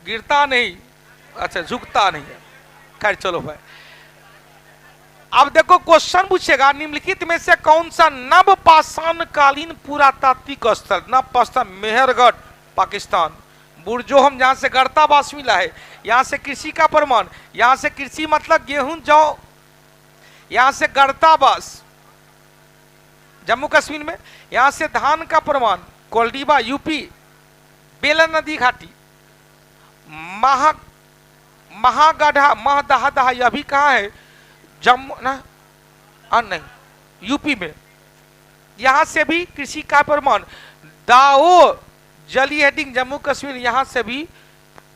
गिरता नहीं, अच्छा झुकता नहीं है। खैर चलो भाई, अब देखो क्वेश्चन पूछेगा, निम्नलिखित में से कौन सा नव पाषाण कालीन पुरातात्विक स्थल, नव पाषाण मेहरगढ़ पाकिस्तान, बुरजोहम जहां से गर्तावास मिला है, यहां से कृषि का प्रमाण, यहां से कृषि मतलब गेहूं जौ, यहां से गर्तावास जम्मू कश्मीर में, यहां से धान का प्रमाण कोल्डीबा यूपी, बेलन नदी घाटी, महागढ़ा महदहा यह भी कहा है जम्मू ना नहीं यूपी में, यहां से भी कृषि का प्रमाण, दाओ जली हेडिंग जम्मू कश्मीर, यहां से भी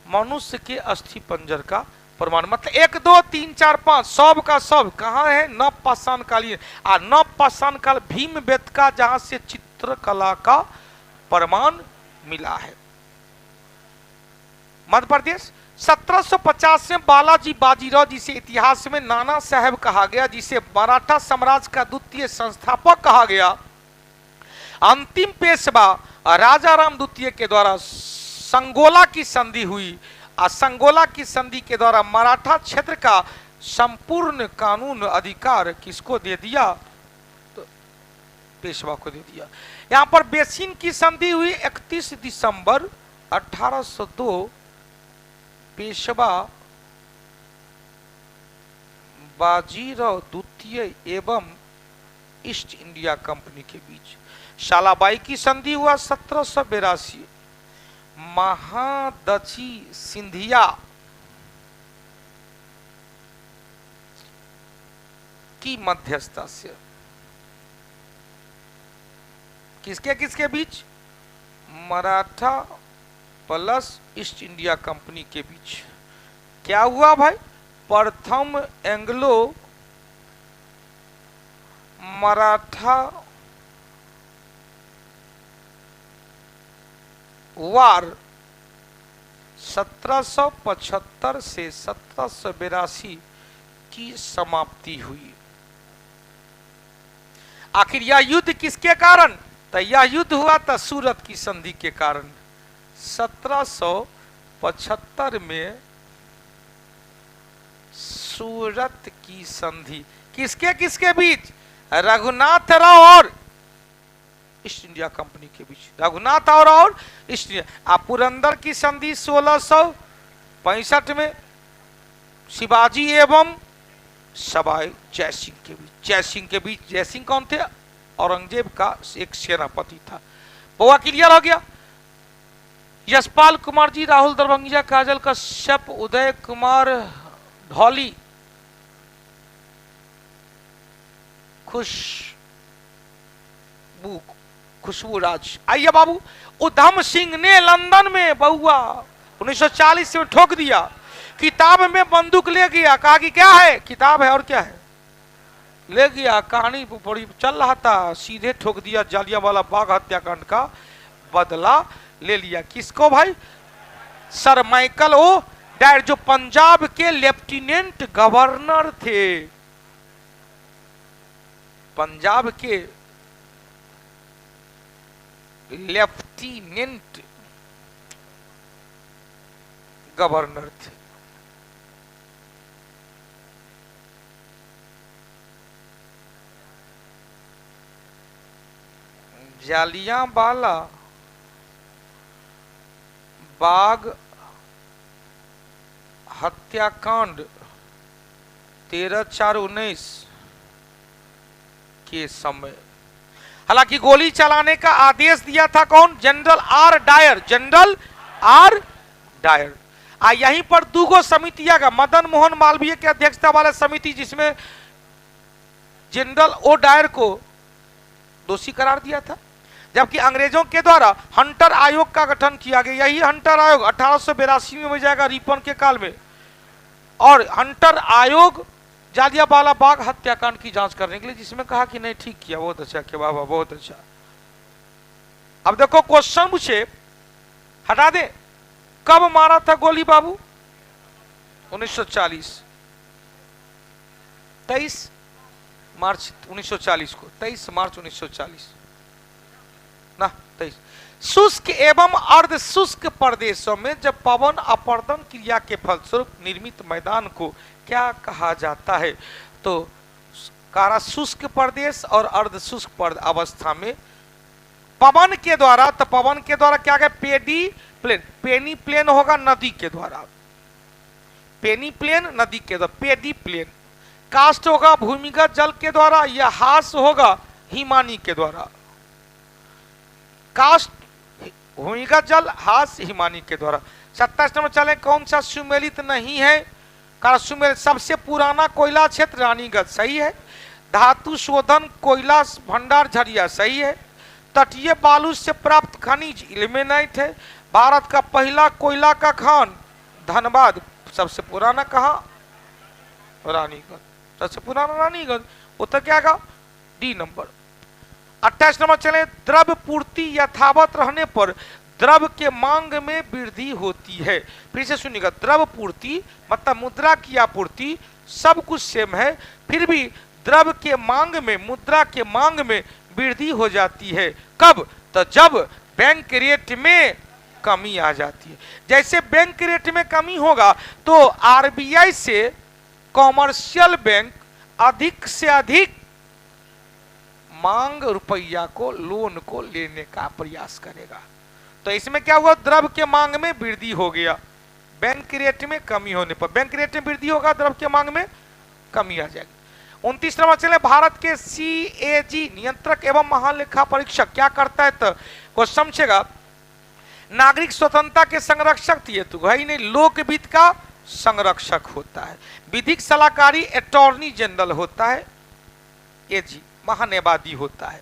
मनुष्य के अस्थि पंजर का प्रमाण। मतलब 1 2 3 4 5 सब का सब कहां है, नव पाषाण कालीन। और नव पाषाण काल भीम बेतका जहां से चित्रकला का प्रमाण मिला है। मध्य प्रदेश 1750 में बालाजी बाजीराव, जिसे इतिहास में नाना साहब कहा गया, जिसे मराठा साम्राज्य का द्वितीय संस्थापक कहा गया, अंतिम पेशवा राजाराम द्वितीय के द्वारा संगोला की संधि हुई। और संगोला की संधि के द्वारा मराठा क्षेत्र का संपूर्ण कानून अधिकार किसको दे दिया, तो पेशवा को दे दिया। यहां पर बेसिन की संधि हुई 31 दिसंबर 1802 पेशवा बाजीराव द्वितीय एवं ईस्ट इंडिया कंपनी के बीच। शालाबाई की संधि हुआ 1782 महादजी सिंधिया की मध्यस्थता से। किसके किसके बीच, Maratha plus East India Company के बीच। क्या हुआ भाई, प्रथम एंग्लो मराठा वार 1775 से 1782 की समाप्ति हुई। आखिर यह युद्ध किसके कारण, तो यह युद्ध हुआ था सूरत की संधि के कारण। 1775 में सूरत की संधि किसके किसके बीच, रघुनाथ राव और ईस्ट इंडिया कंपनी के बीच। रघुनाथ और ईस्ट इंडिया। पुरंदर की संधि 1665 में शिवाजी एवं सवाई जयसिंह के बीच। जयसिंह के बीच, जयसिंह कौन थे, औरंगजेब का एक सेनापति था। बहुआ क्लियर हो गया। यशपाल कुमार जी, राहुल दरभंगिया, काजल कश्यप, उदय कुमार ढौली, खुशबू राज। आइए बाबू, उधम सिंह ने लंदन में बहुआ 1940 में ठोक दिया। किताब में बंदूक ले गया, कहा कि क्या है, किताब है और क्या है, ले गया। कहानी बड़ी चल रहा था, सीधे ठोक दिया। जालियांवाला बाग हत्याकांड का बदला ले लिया। किसको भाई, सर माइकल ओ डायर, जो पंजाब के लेफ्टिनेंट गवर्नर थे। पंजाब के लेफ्टिनेंट गवर्नर थे। जालियांवाला बाग हत्याकांड 13/4/19 के समय, हालांकि गोली चलाने का आदेश दिया था कौन, general R Dyer. General R Dyer. यहीं पर दूगो समितियां का, मदन मोहन मालवीय की अध्यक्षता वाला समिति, जिसमें जनरल ओ डायर को दोषी करार दिया था, जबकि अंग्रेजों के द्वारा हंटर आयोग का गठन किया गया। यही हंटर आयोग 1882 में हो जाएगा, रिपन के काल में। और हंटर आयोग जालियांवाला बाग हत्याकांड की जांच करने के लिए, जिसमें कहा कि नहीं ठीक किया, बहुत अच्छा किया, वाह वाह बहुत अच्छा। अब देखो क्वेश्चन पूछे, हटा दे। कब मारा था गोली बाबू? 1940, 23 मार्च 1940 को, 23 मार्च 1940 ना 23। शुष्क एवं अर्ध शुष्क प्रदेशों में जब पवन अपर्दन क्रिया के फलस्वरूप निर्मित मैदान को क्या कहा जाता है? तो कारा शुष्क प्रदेश और अर्ध शुष्क अवस्था में पवन के द्वारा, तो पवन के द्वारा क्या है? पेडी प्लेन, पेनी प्लेन होगा नदी के द्वारा, पेनी प्लेन नदी के द्वारा, पेडी प्लेन। कास्ट होगा भूमिगत जल के द्वारा, या हास होगा हिमानी के द्वारा। कास्ट भूमिगत जल, हास हिमानी के द्वारा। 27 नंबर चले, कौन सा सुमेलित नहीं है? कारण सुमेलित सबसे पुराना कोयला क्षेत्र रानीगंज, सही है। धातु शोधन कोयला भंडार झरिया, सही है। तटीय बालू से प्राप्त खनिज इल्मेनाइट है। भारत का पहला कोयला का खान धनबाद, सबसे पुराना कहा? रानीगंज, सबसे पुराना रानीगंज। उत्तर क्या का? D number. 28 नंबर चले, द्रव्य पूर्ति यथावत रहने पर द्रव्य के मांग में वृद्धि होती है। फिर से सुनिएगा, द्रव्य पूर्ति मतलब मुद्रा की आपूर्ति, सब कुछ सेम है, फिर भी द्रव्य के मांग में, मुद्रा के मांग में वृद्धि हो जाती है। कब? तो जब बैंक रेट में कमी आ जाती है। जैसे बैंक रेट में कमी होगा तो आरबीआई से कॉमर्शियल बैंक अधिक से अधिक मांग रुपया को, लोन को लेने का प्रयास करेगा। तो इसमें क्या हुआ? द्रव्य के मांग में वृद्धि हो गया। बैंक रेट में कमी होने पर, बैंक रेट में वृद्धि होगा, द्रव्य के मांग में कमी आ जाएगी। 29 नंबर चले, भारत के CAG नियंत्रक एवं महालेखा परीक्षक क्या करता है? तो को समझेगा, नागरिक स्वतंत्रता के संरक्षक थी तो भाई नहीं, लोकविद का संरक्षक होता है। विधिक सलाहकारी अटॉर्नी जनरल होता है। AG महान्यायवादी होता है।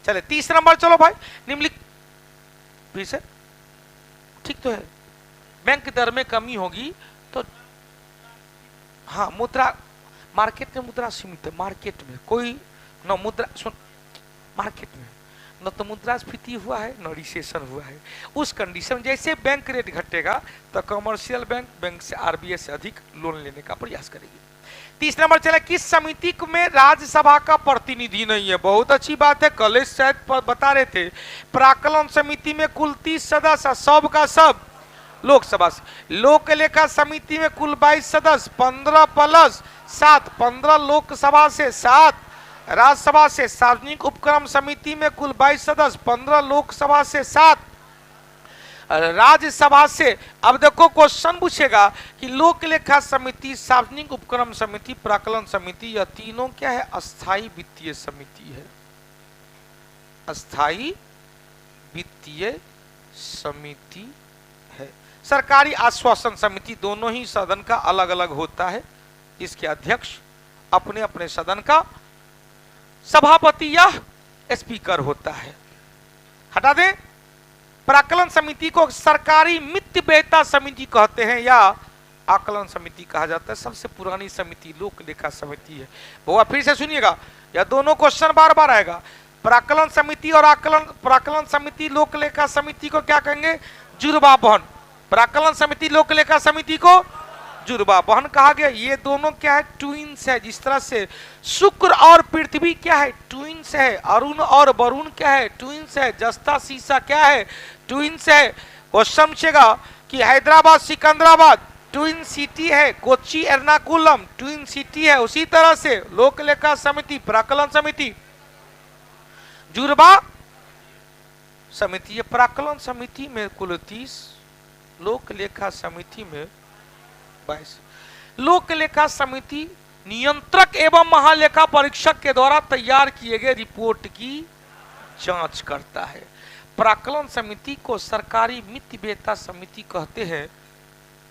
चले 30 नंबर चलो भाई, निम्नलिखित फिर से ठीक तो है। बैंक दर में कमी होगी तो हाँ, मुद्रा मार्केट में मुद्रा सीमित है। मार्केट में कोई न मुद्रा, सुन, मार्केट में न तो मुद्रास्फीति हुआ है न रिसेशन हुआ है। उस कंडीशन जैसे बैंक रेट घटेगा तो कमर्शियल बैंक से आरबीआई से अधिक लोन लेने का प्रयास करेगी। 30 नंबर चला, किस समिति में राज्यसभा का प्रतिनिधि नहीं है? बहुत अच्छी बात है, कल शायद बता रहे थे। प्राक्कलन समिति में कुल 30 सदस्य, सब का सब लोकसभा से। लोक लेखा समिति में कुल 22 सदस्य, 15 प्लस 7, 15 लोकसभा से, 7 राज्यसभा से। सार्वजनिक उपक्रम समिति में कुल 22 सदस्य, 15 लोकसभा से, 7 राज्यसभा से। अब देखो क्वेश्चन पूछेगा कि लोक लेखा समिति, सार्वजनिक उपक्रम समिति, प्राक्कलन समिति, यह तीनों क्या है? अस्थाई वित्तीय समिति है। अस्थाई वित्तीय समिति है। सरकारी आश्वासन समिति, दोनों ही सदन का अलग अलग होता है। इसके अध्यक्ष अपने अपने सदन का सभापति या स्पीकर होता है। हटा दें। प्राक्कलन समिति को सरकारी मित्य बेहता समिति कहते हैं या आकलन समिति कहा जाता है। सबसे पुरानी समिति लोक लेखा समिति है। वो फिर से सुनिएगा, यह दोनों क्वेश्चन बार बार आएगा। प्राक्कलन समिति और प्राक्कलन समिति लोक लेखा समिति को क्या कहेंगे? जुर्वा बहन। प्राक्कलन समिति लोक लेखा समिति को जुर्वा बहन कहा गया। ये दोनों क्या है? ट्विंस है। जिस तरह से शुक्र और पृथ्वी क्या है? ट्विंस है। अरुण और वरुण क्या है? ट्विंस है। जस्ता शीशा क्या है? ट्विंस है। वो समझेगा कि हैदराबाद सिकंदराबाद ट्विन सिटी है। कोच्चि एर्नाकुलम ट्विन सिटी है। उसी तरह से लोक लेखा समिति, प्राक्कलन समिति, जुर्वा समिति। ये प्राक्कलन समिति में कुल 30, लोक लेखा समिति में 22। लोक लेखा समिति नियंत्रक एवं महालेखा परीक्षक के द्वारा तैयार किए गए रिपोर्ट की जांच करता है। प्राक्कलन समिति को सरकारी मित्य बेहता समिति कहते हैं,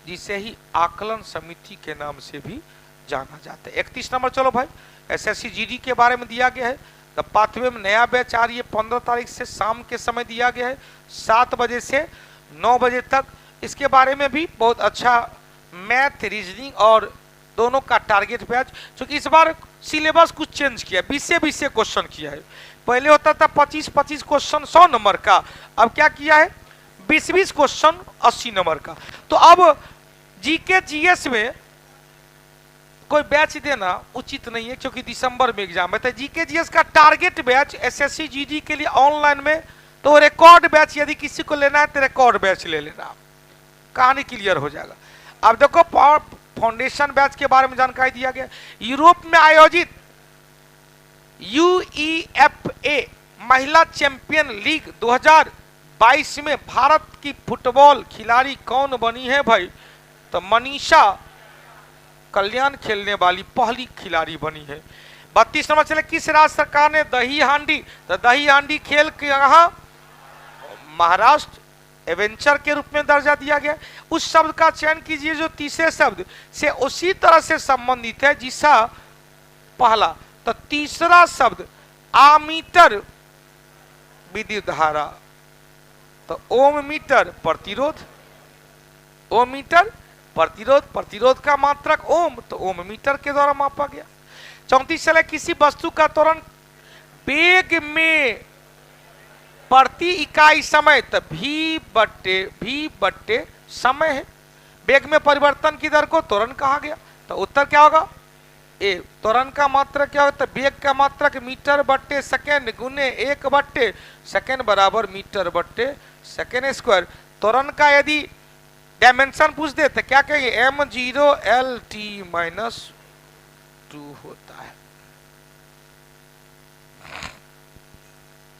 जिसे ही आकलन समिति के नाम से भी जाना जाता है। 31 नंबर चलो भाई, एसएससी जीडी के बारे में दिया गया है। द पाथवे में नया बैच आ रही है। 15 तारीख से शाम के समय दिया गया है, 7 बजे से 9 बजे तक। इसके बारे में भी बहुत अच्छा मैथ, रीजनिंग और दोनों का टारगेट बैच, क्योंकि इस बार सिलेबस कुछ चेंज किया, 20 से 20 क्वेश्चन किया है। पहले होता था 25-25 क्वेश्चन 100 नंबर का, अब क्या किया है 20-20 क्वेश्चन 80 नंबर का। तो अब जीके जीएस में कोई बैच देना उचित नहीं है क्योंकि दिसंबर में एग्जाम है। तो जीके जीएस का टारगेट बैच एसएससी जीडी के लिए ऑनलाइन में, तो रिकॉर्ड बैच यदि किसी को लेना है तो रिकॉर्ड बैच ले लेना, कहानी क्लियर हो जाएगा। अब देखो फाउंडेशन बैच के बारे में जानकारी दिया गया। यूरोप में आयोजित यूईएफए महिला चैंपियन लीग 2022 में भारत की फुटबॉल खिलाड़ी कौन बनी है भाई? तो मनीषा कल्याण खेलने वाली पहली खिलाड़ी बनी है। 32 नंबर चले, किस राज्य सरकार ने दही हांडी, तो दही हांडी खेल के यहाँ महाराष्ट्र एवेंचर के रूप में दर्जा दिया गया। उस शब्द का चयन कीजिए जो तीसरे शब्द से उसी तरह से संबंधित है जिसका पहला। तो तीसरा शब्द आमीटर विद्युत धारा, तो ओम मीटर प्रतिरोध, ओम मीटर प्रतिरोध, प्रतिरोध का मात्रक ओम, तो ओम मीटर के द्वारा मापा गया। 34 चले, किसी वस्तु का त्वरण वेग में प्रति इकाई समय, तो भी बट्टे समय है। वेग में परिवर्तन की दर को त्वरण कहा गया, तो उत्तर क्या होगा ए। त्वरण का मात्रक क्या होता है? वेग का मात्रक मीटर बट्टे सेकेंड गुने 1 बट्टे सेकेंड बराबर मीटर बट्टे सेकेंड स्क्वायर। त्वरण का यदि डायमेंशन पूछ दे तो क्या कहेंगे? m0LT-2 होता है।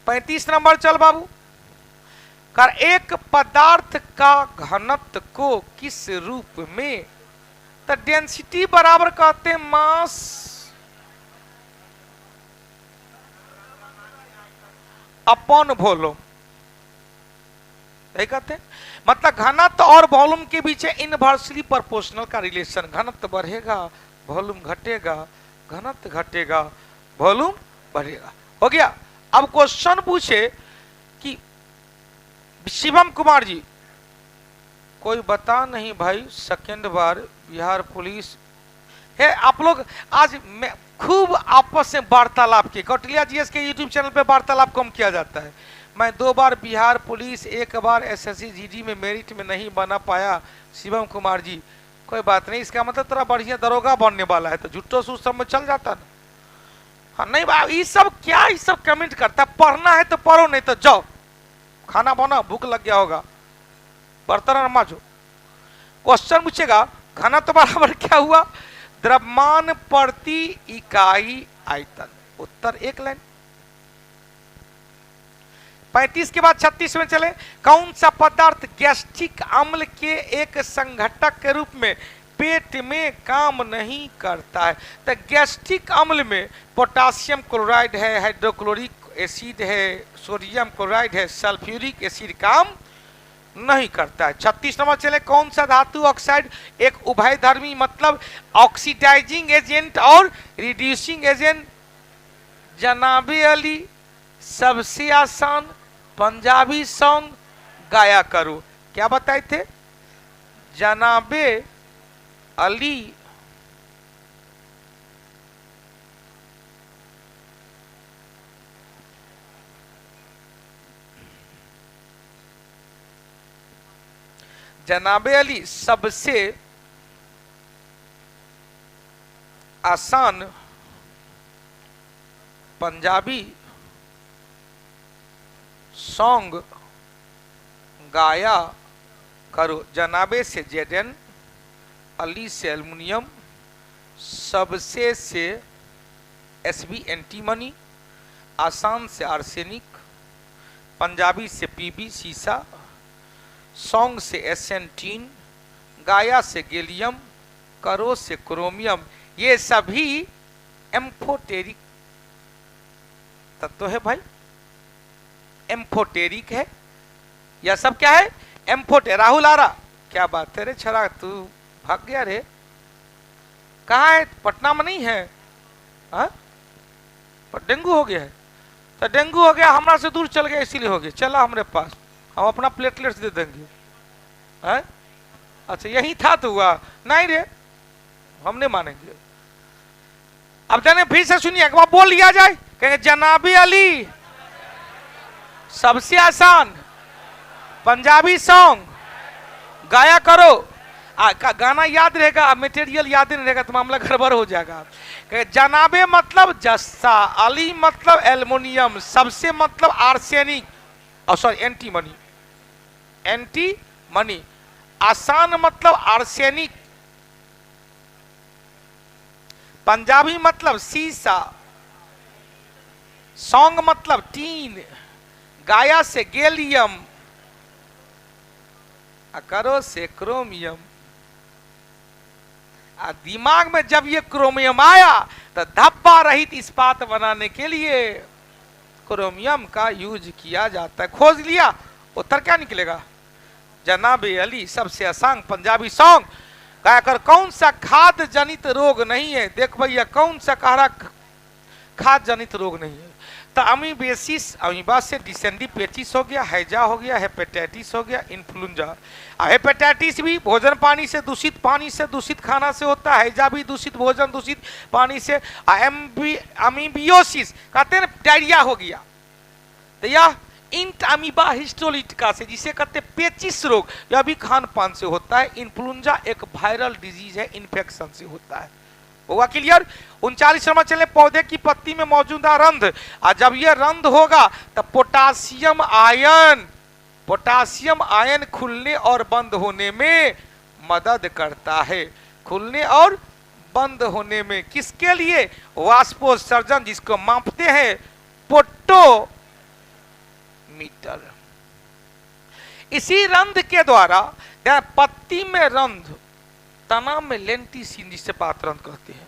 35 नंबर चल बाबू, कर एक पदार्थ का घनत्व को किस रूप में, तो डेंसिटी बराबर कहते हैं मास अपॉन वॉल्यूम, यही कहते हैं। मतलब घनत्व और वॉल्यूम के बीच इनवर्सली प्रोपोर्शनल का रिलेशन, घनत्व बढ़ेगा वॉल्यूम घटेगा, घनत्व घटेगा वॉल्यूम बढ़ेगा। हो गया। अब क्वेश्चन पूछे कि शिवम कुमार जी, कोई बता नहीं भाई, सेकेंड बार बिहार पुलिस है। आप लोग आज मैं खूब आपस में वार्तालाप की, कौटिल्या जीएस के यूट्यूब चैनल पे वार्तालाप कम किया जाता है। मैं 2 बार बिहार पुलिस, 1 बार एसएससी जीडी में मेरिट में नहीं बना पाया। शिवम कुमार जी कोई बात नहीं, इसका मतलब तेरा बढ़िया दरोगा बनने वाला है, तो झुट्टो सूट सब में चल जाता ना। हाँ नहीं भाई, ये सब क्या, ये सब कमेंट करता, पढ़ना है तो पढ़ो, नहीं तो जाओ खाना बनाओ, भूख लग गया होगा, बर्तन मांजो। क्वेश्चन पूछेगा घनत्व तो बराबर क्या हुआ? द्रव्यमान प्रति इकाई आयतन, उत्तर 1 लाइन। 35 के बाद 36 में चले, कौन सा पदार्थ गैस्ट्रिक अम्ल के एक संघटक के रूप में पेट में काम नहीं करता है? तो गैस्ट्रिक अम्ल में पोटासियम क्लोराइड है, हाइड्रोक्लोरिक एसिड है, सोडियम क्लोराइड है, सल्फ्यूरिक एसिड काम नहीं करता है। 36 नंबर चले, कौन सा धातु ऑक्साइड एक उभयधर्मी मतलब ऑक्सीडाइजिंग एजेंट और रिड्यूसिंग एजेंट? जनाबे अली सबसे आसान पंजाबी सॉन्ग गाया करो, क्या बताए थे? जनाबे अली जनाबे अली सबसे आसान पंजाबी सॉन्ग गाया करो। जनाबे से जेडन, अली से एल्युमिनियम, सबसे से एसबी एंटीमनी, आसान से आर्सेनिक, पंजाबी से पीबी सीसा, सॉन्ग से एसेंटीन, गाया से गैलियम, करो से क्रोमियम, ये सभी एम्फोटेरिक तत्व है भाई, एम्फोटेरिक है। यह सब क्या है? एम्फोटे। राहुल आ रहा, क्या बात है रे छरा, तू भाग गया रे, कहाँ है? पटना में नहीं है? पर डेंगू हो गया है, तो डेंगू हो गया, हमरा से दूर चल गया इसीलिए हो गया। चला हमारे पास, हम अपना प्लेटलेट्स दे देंगे। है? अच्छा यही था तो हुआ नहीं रे, हमने मानेंगे। अब जाने फिर से सुनिए, एक बार बोल लिया जाए, कहेंगे जनाबी अली सबसे आसान पंजाबी सॉन्ग गाया करो। गाना याद रहेगा, मटेरियल याद नहीं रहेगा तो मामला गड़बड़ हो जाएगा। जनाबे मतलब जस्सा, अली मतलब एल्युमिनियम, सबसे मतलब arsenic, sorry anti money, anti money, आसान मतलब आर्सेनिक, पंजाबी मतलब सीसा, सॉन्ग मतलब टीन, गाया से गैलियम, करो से क्रोमियम। दिमाग में जब ये क्रोमियम आया तो धब्बा रहित इस्पात बनाने के लिए क्रोमियम का यूज किया जाता है। खोज लिया, उत्तर क्या निकलेगा? जनाबे अली सबसे आसान पंजाबी सॉन्ग गाया कर। कौन सा खाद्य जनित रोग नहीं है? देख भैया, कौन सा कह रहा खाद्य जनित रोग नहीं है? तो अमीबेसिस, अमीबा से डिसेंडिपेटिस हो गया, हैजा हो गया, हेपेटाइटिस हो गया, इन्फ्लुएंजा। हेपेटाइटिस भी भोजन पानी से दूषित खाना से होता है, हैजा भी दूषित भोजन दूषित पानी से। अमीबियोसिस कहते हैं डायरिया हो गया, तो यह इंट अमीबा हिस्टोलिटिका से, जिसे कहते हैं पेचिस रोग, यह भी खान पान से होता है। इन्फ्लुएंजा एक वायरल डिजीज है, इन्फेक्शन से होता है। होगा क्लियर? 39 नंबर चले, पौधे की पत्ती में मौजूदा रंध्र, और जब यह रंध्र होगा तो पोटासियम आयन खुलने और बंद होने में मदद करता है। खुलने और बंद होने में किसके लिए? वाष्पोत्सर्जन, जिसको मापते हैं पोटोमीटर। इसी रंध्र के द्वारा, पत्ती में रंध्र, तना में लेंटिसिन, जिसे पात्ररंध्र कहते हैं।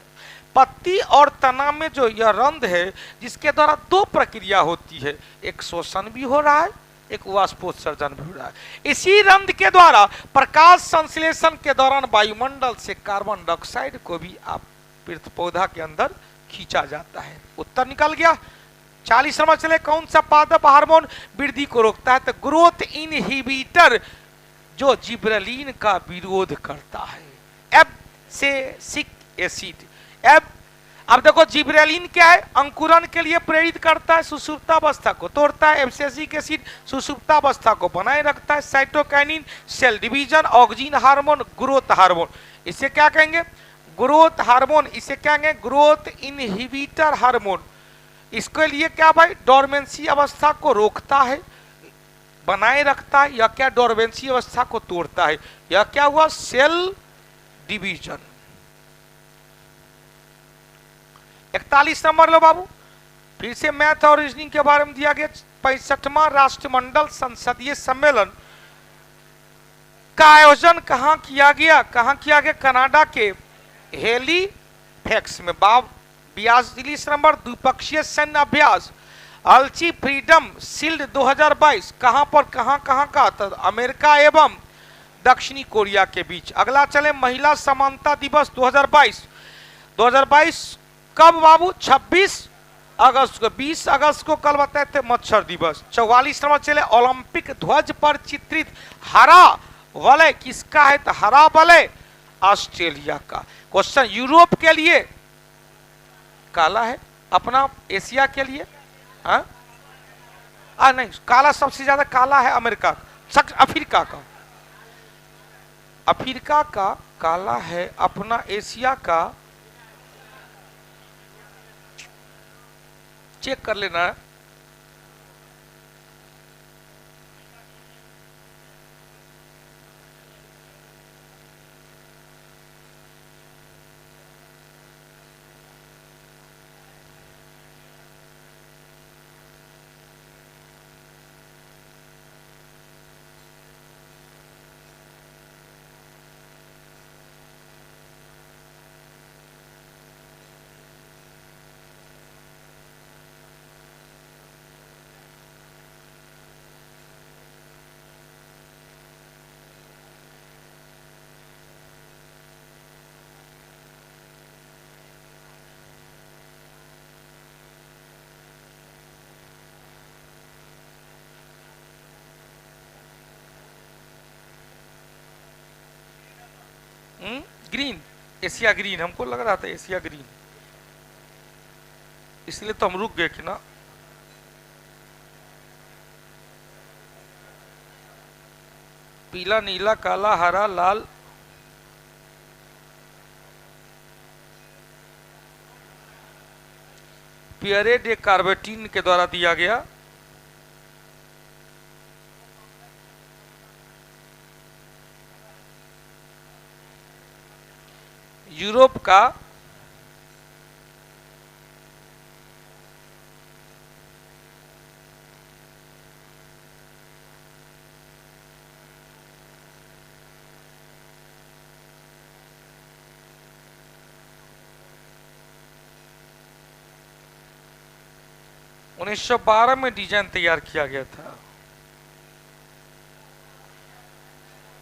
पत्ती और तना में जो यह रंध्र है, जिसके द्वारा दो प्रक्रिया होती है, एक शोषण भी हो रहा है, एक वाष्पोत्सर्जन भी हो रहा है। इसी रंध्र के द्वारा प्रकाश संश्लेषण के दौरान वायुमंडल से कार्बन डाइऑक्साइड को भी आप पौधा के अंदर खींचा जाता है। उत्तर निकल गया। 40 नंबर चले, कौन सा पादप हार्मोन वृद्धि को रोकता है? तो ग्रोथ इनहिबिटर, जो जिब्रेलिन का विरोध करता है। एब्सिसिक एसिड, अब देखो जिब्रेलिन क्या है? अंकुरन के लिए प्रेरित करता है, सुषुप्तावस्था को तोड़ता है। एब्सिसिक एसिड सुषुप्तावस्था को बनाए रखता है। Cytokinin cell division, oxygen hormone growth hormone, इसे क्या कहेंगे? Growth hormone. इसे क्या कहेंगे? Growth inhibitor hormone. इसके लिए क्या भाई? डोरमेंसी अवस्था को रोकता है, बनाए रखता है, या क्या डोरमेंसी अवस्था को तोड़ता है? या क्या हुआ? Cell division. 41 नंबर लो बाबू, फिर से मैथ और रीजनिंग के बारे में दिया गया। 65वां राष्ट्रमंडल संसदीय सम्मेलन का आयोजन कहां किया गया? कनाडा के हेलीफैक्स में। 42 नंबर, द्विपक्षीय सैन्य अभ्यास अल्ची फ्रीडम शील्ड 2022 कहां का? तो अमेरिका एवं दक्षिणी कोरिया के बीच। अगला चले, महिला समानता दिवस 2022 कब बाबू? 26 अगस्त को। 20 अगस्त को कल बताए थे मच्छर दिवस। 44 नंबर चले, ओलंपिक ध्वज पर चित्रित हरा वलय किसका है? तो हरा वलय ऑस्ट्रेलिया का। क्वेश्चन, यूरोप के लिए काला है, अपना एशिया के लिए नहीं, काला सबसे ज्यादा काला है अमेरिका, अफ्रीका का काला है, अपना एशिया का चेक कर लेना है। ग्रीन, एशिया ग्रीन, हमको लग रहा था एशिया ग्रीन। इसलिए तो हम रुक गए कि ना। पीला, नीला, काला, हरा, लाल, पियरे डे कार्बेटीन के द्वारा दिया गया। यूरोप का (1912) में डिजाइन तैयार किया गया था।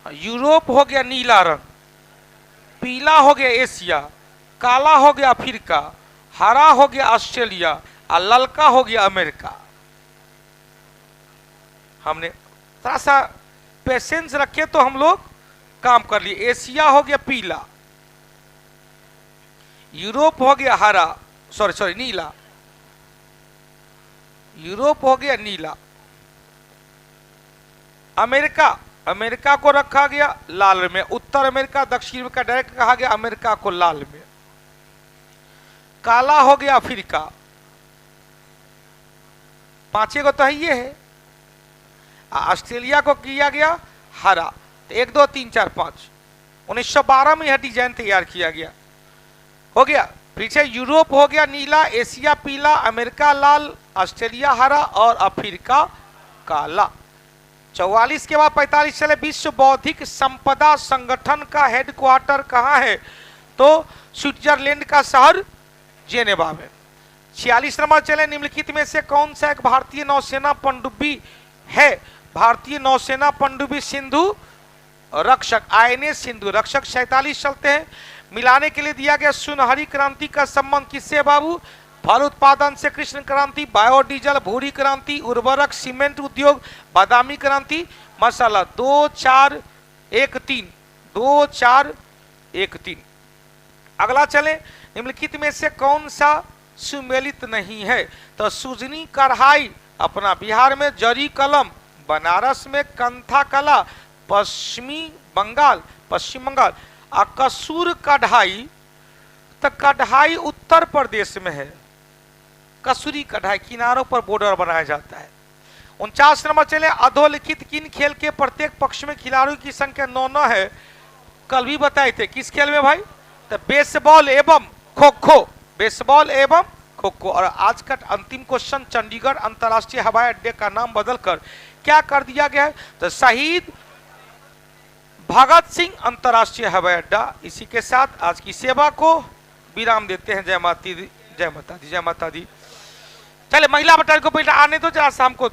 यूरोप हो गया नीला रंग, पीला हो गया एशिया, काला हो गया अफ्रीका, हरा हो गया ऑस्ट्रेलिया और ललका हो गया अमेरिका। हमने थोड़ा सा पेशेंस रखे तो हम लोग काम कर लिए। एशिया हो गया पीला, यूरोप हो गया हरा, सॉरी नीला, यूरोप हो गया नीला, अमेरिका को रखा गया लाल में, उत्तर अमेरिका दक्षिण अमेरिका डायरेक्ट कहा गया अमेरिका को लाल में, काला हो गया अफ्रीका। पांचे को तो ये है। ऑस्ट्रेलिया को किया गया हरा। 1 2 3 4 5 1912 में यह डिजाइन तैयार किया गया। हो गया। पीछे यूरोप हो गया नीला, एशिया पीला, अमेरिका लाल, ऑस्ट्रेलिया हरा और अफ्रीका काला। 44 के बाद 45 चले। विश्व बौद्धिक संपदा संगठन का हेडक्वार्टर कहाँ है? तो स्विट्जरलैंड का शहर जेनेवा में। 46 नंबर चले। निम्नलिखित में से कौन सा एक भारतीय नौसेना पनडुब्बी है? भारतीय नौसेना पनडुब्बी सिंधु रक्षक, आईएनएस सिंधु रक्षक। 47 चलते हैं। मिलाने के लिए दिया गया सुनहरी क्रांति का संबंध किससे बाबू? फल उत्पादन से कृष्ण क्रांति, बायोडीजल, भूरी क्रांति, उर्वरक, सीमेंट उद्योग, बादामी क्रांति, मसाला। 2 4 1 3 2 4 1 3। अगला चले। निम्नलिखित में से कौन सा सुमेलित नहीं है? तो सुजनी कढ़ाई अपना बिहार में, जरी कलम बनारस में, कंथा कला पश्चिम बंगाल। कसूर कढ़ाई, तो कढ़ाई उत्तर प्रदेश में है। कसूरी कढ़ाई किनारों पर बॉर्डर बनाया जाता है। 49 नंबर चले। अधोलिखित किन खेल के प्रत्येक पक्ष में खिलाड़ियों की संख्या 9 है? कल भी बताए थे। किस खेल में भाई? तो बेसबॉल एवं खो खो, बेसबॉल एवं खो खो। और आज का अंतिम क्वेश्चन, चंडीगढ़ अंतर्राष्ट्रीय हवाई अड्डे का नाम बदलकर क्या कर दिया गया है? तो शहीद भगत सिंह अंतर्राष्ट्रीय हवाई अड्डा। इसी के साथ आज की सेवा को विराम देते हैं। जय माता दी, जय माता दी, जय माता दी। चले महिला बटालियन को बेटा आने दो जरा, शाम को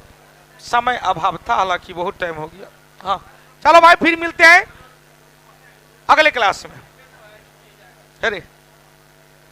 समय अभाव था, हालांकि बहुत टाइम हो गया। हाँ चलो भाई, फिर मिलते हैं अगले क्लास में। अरे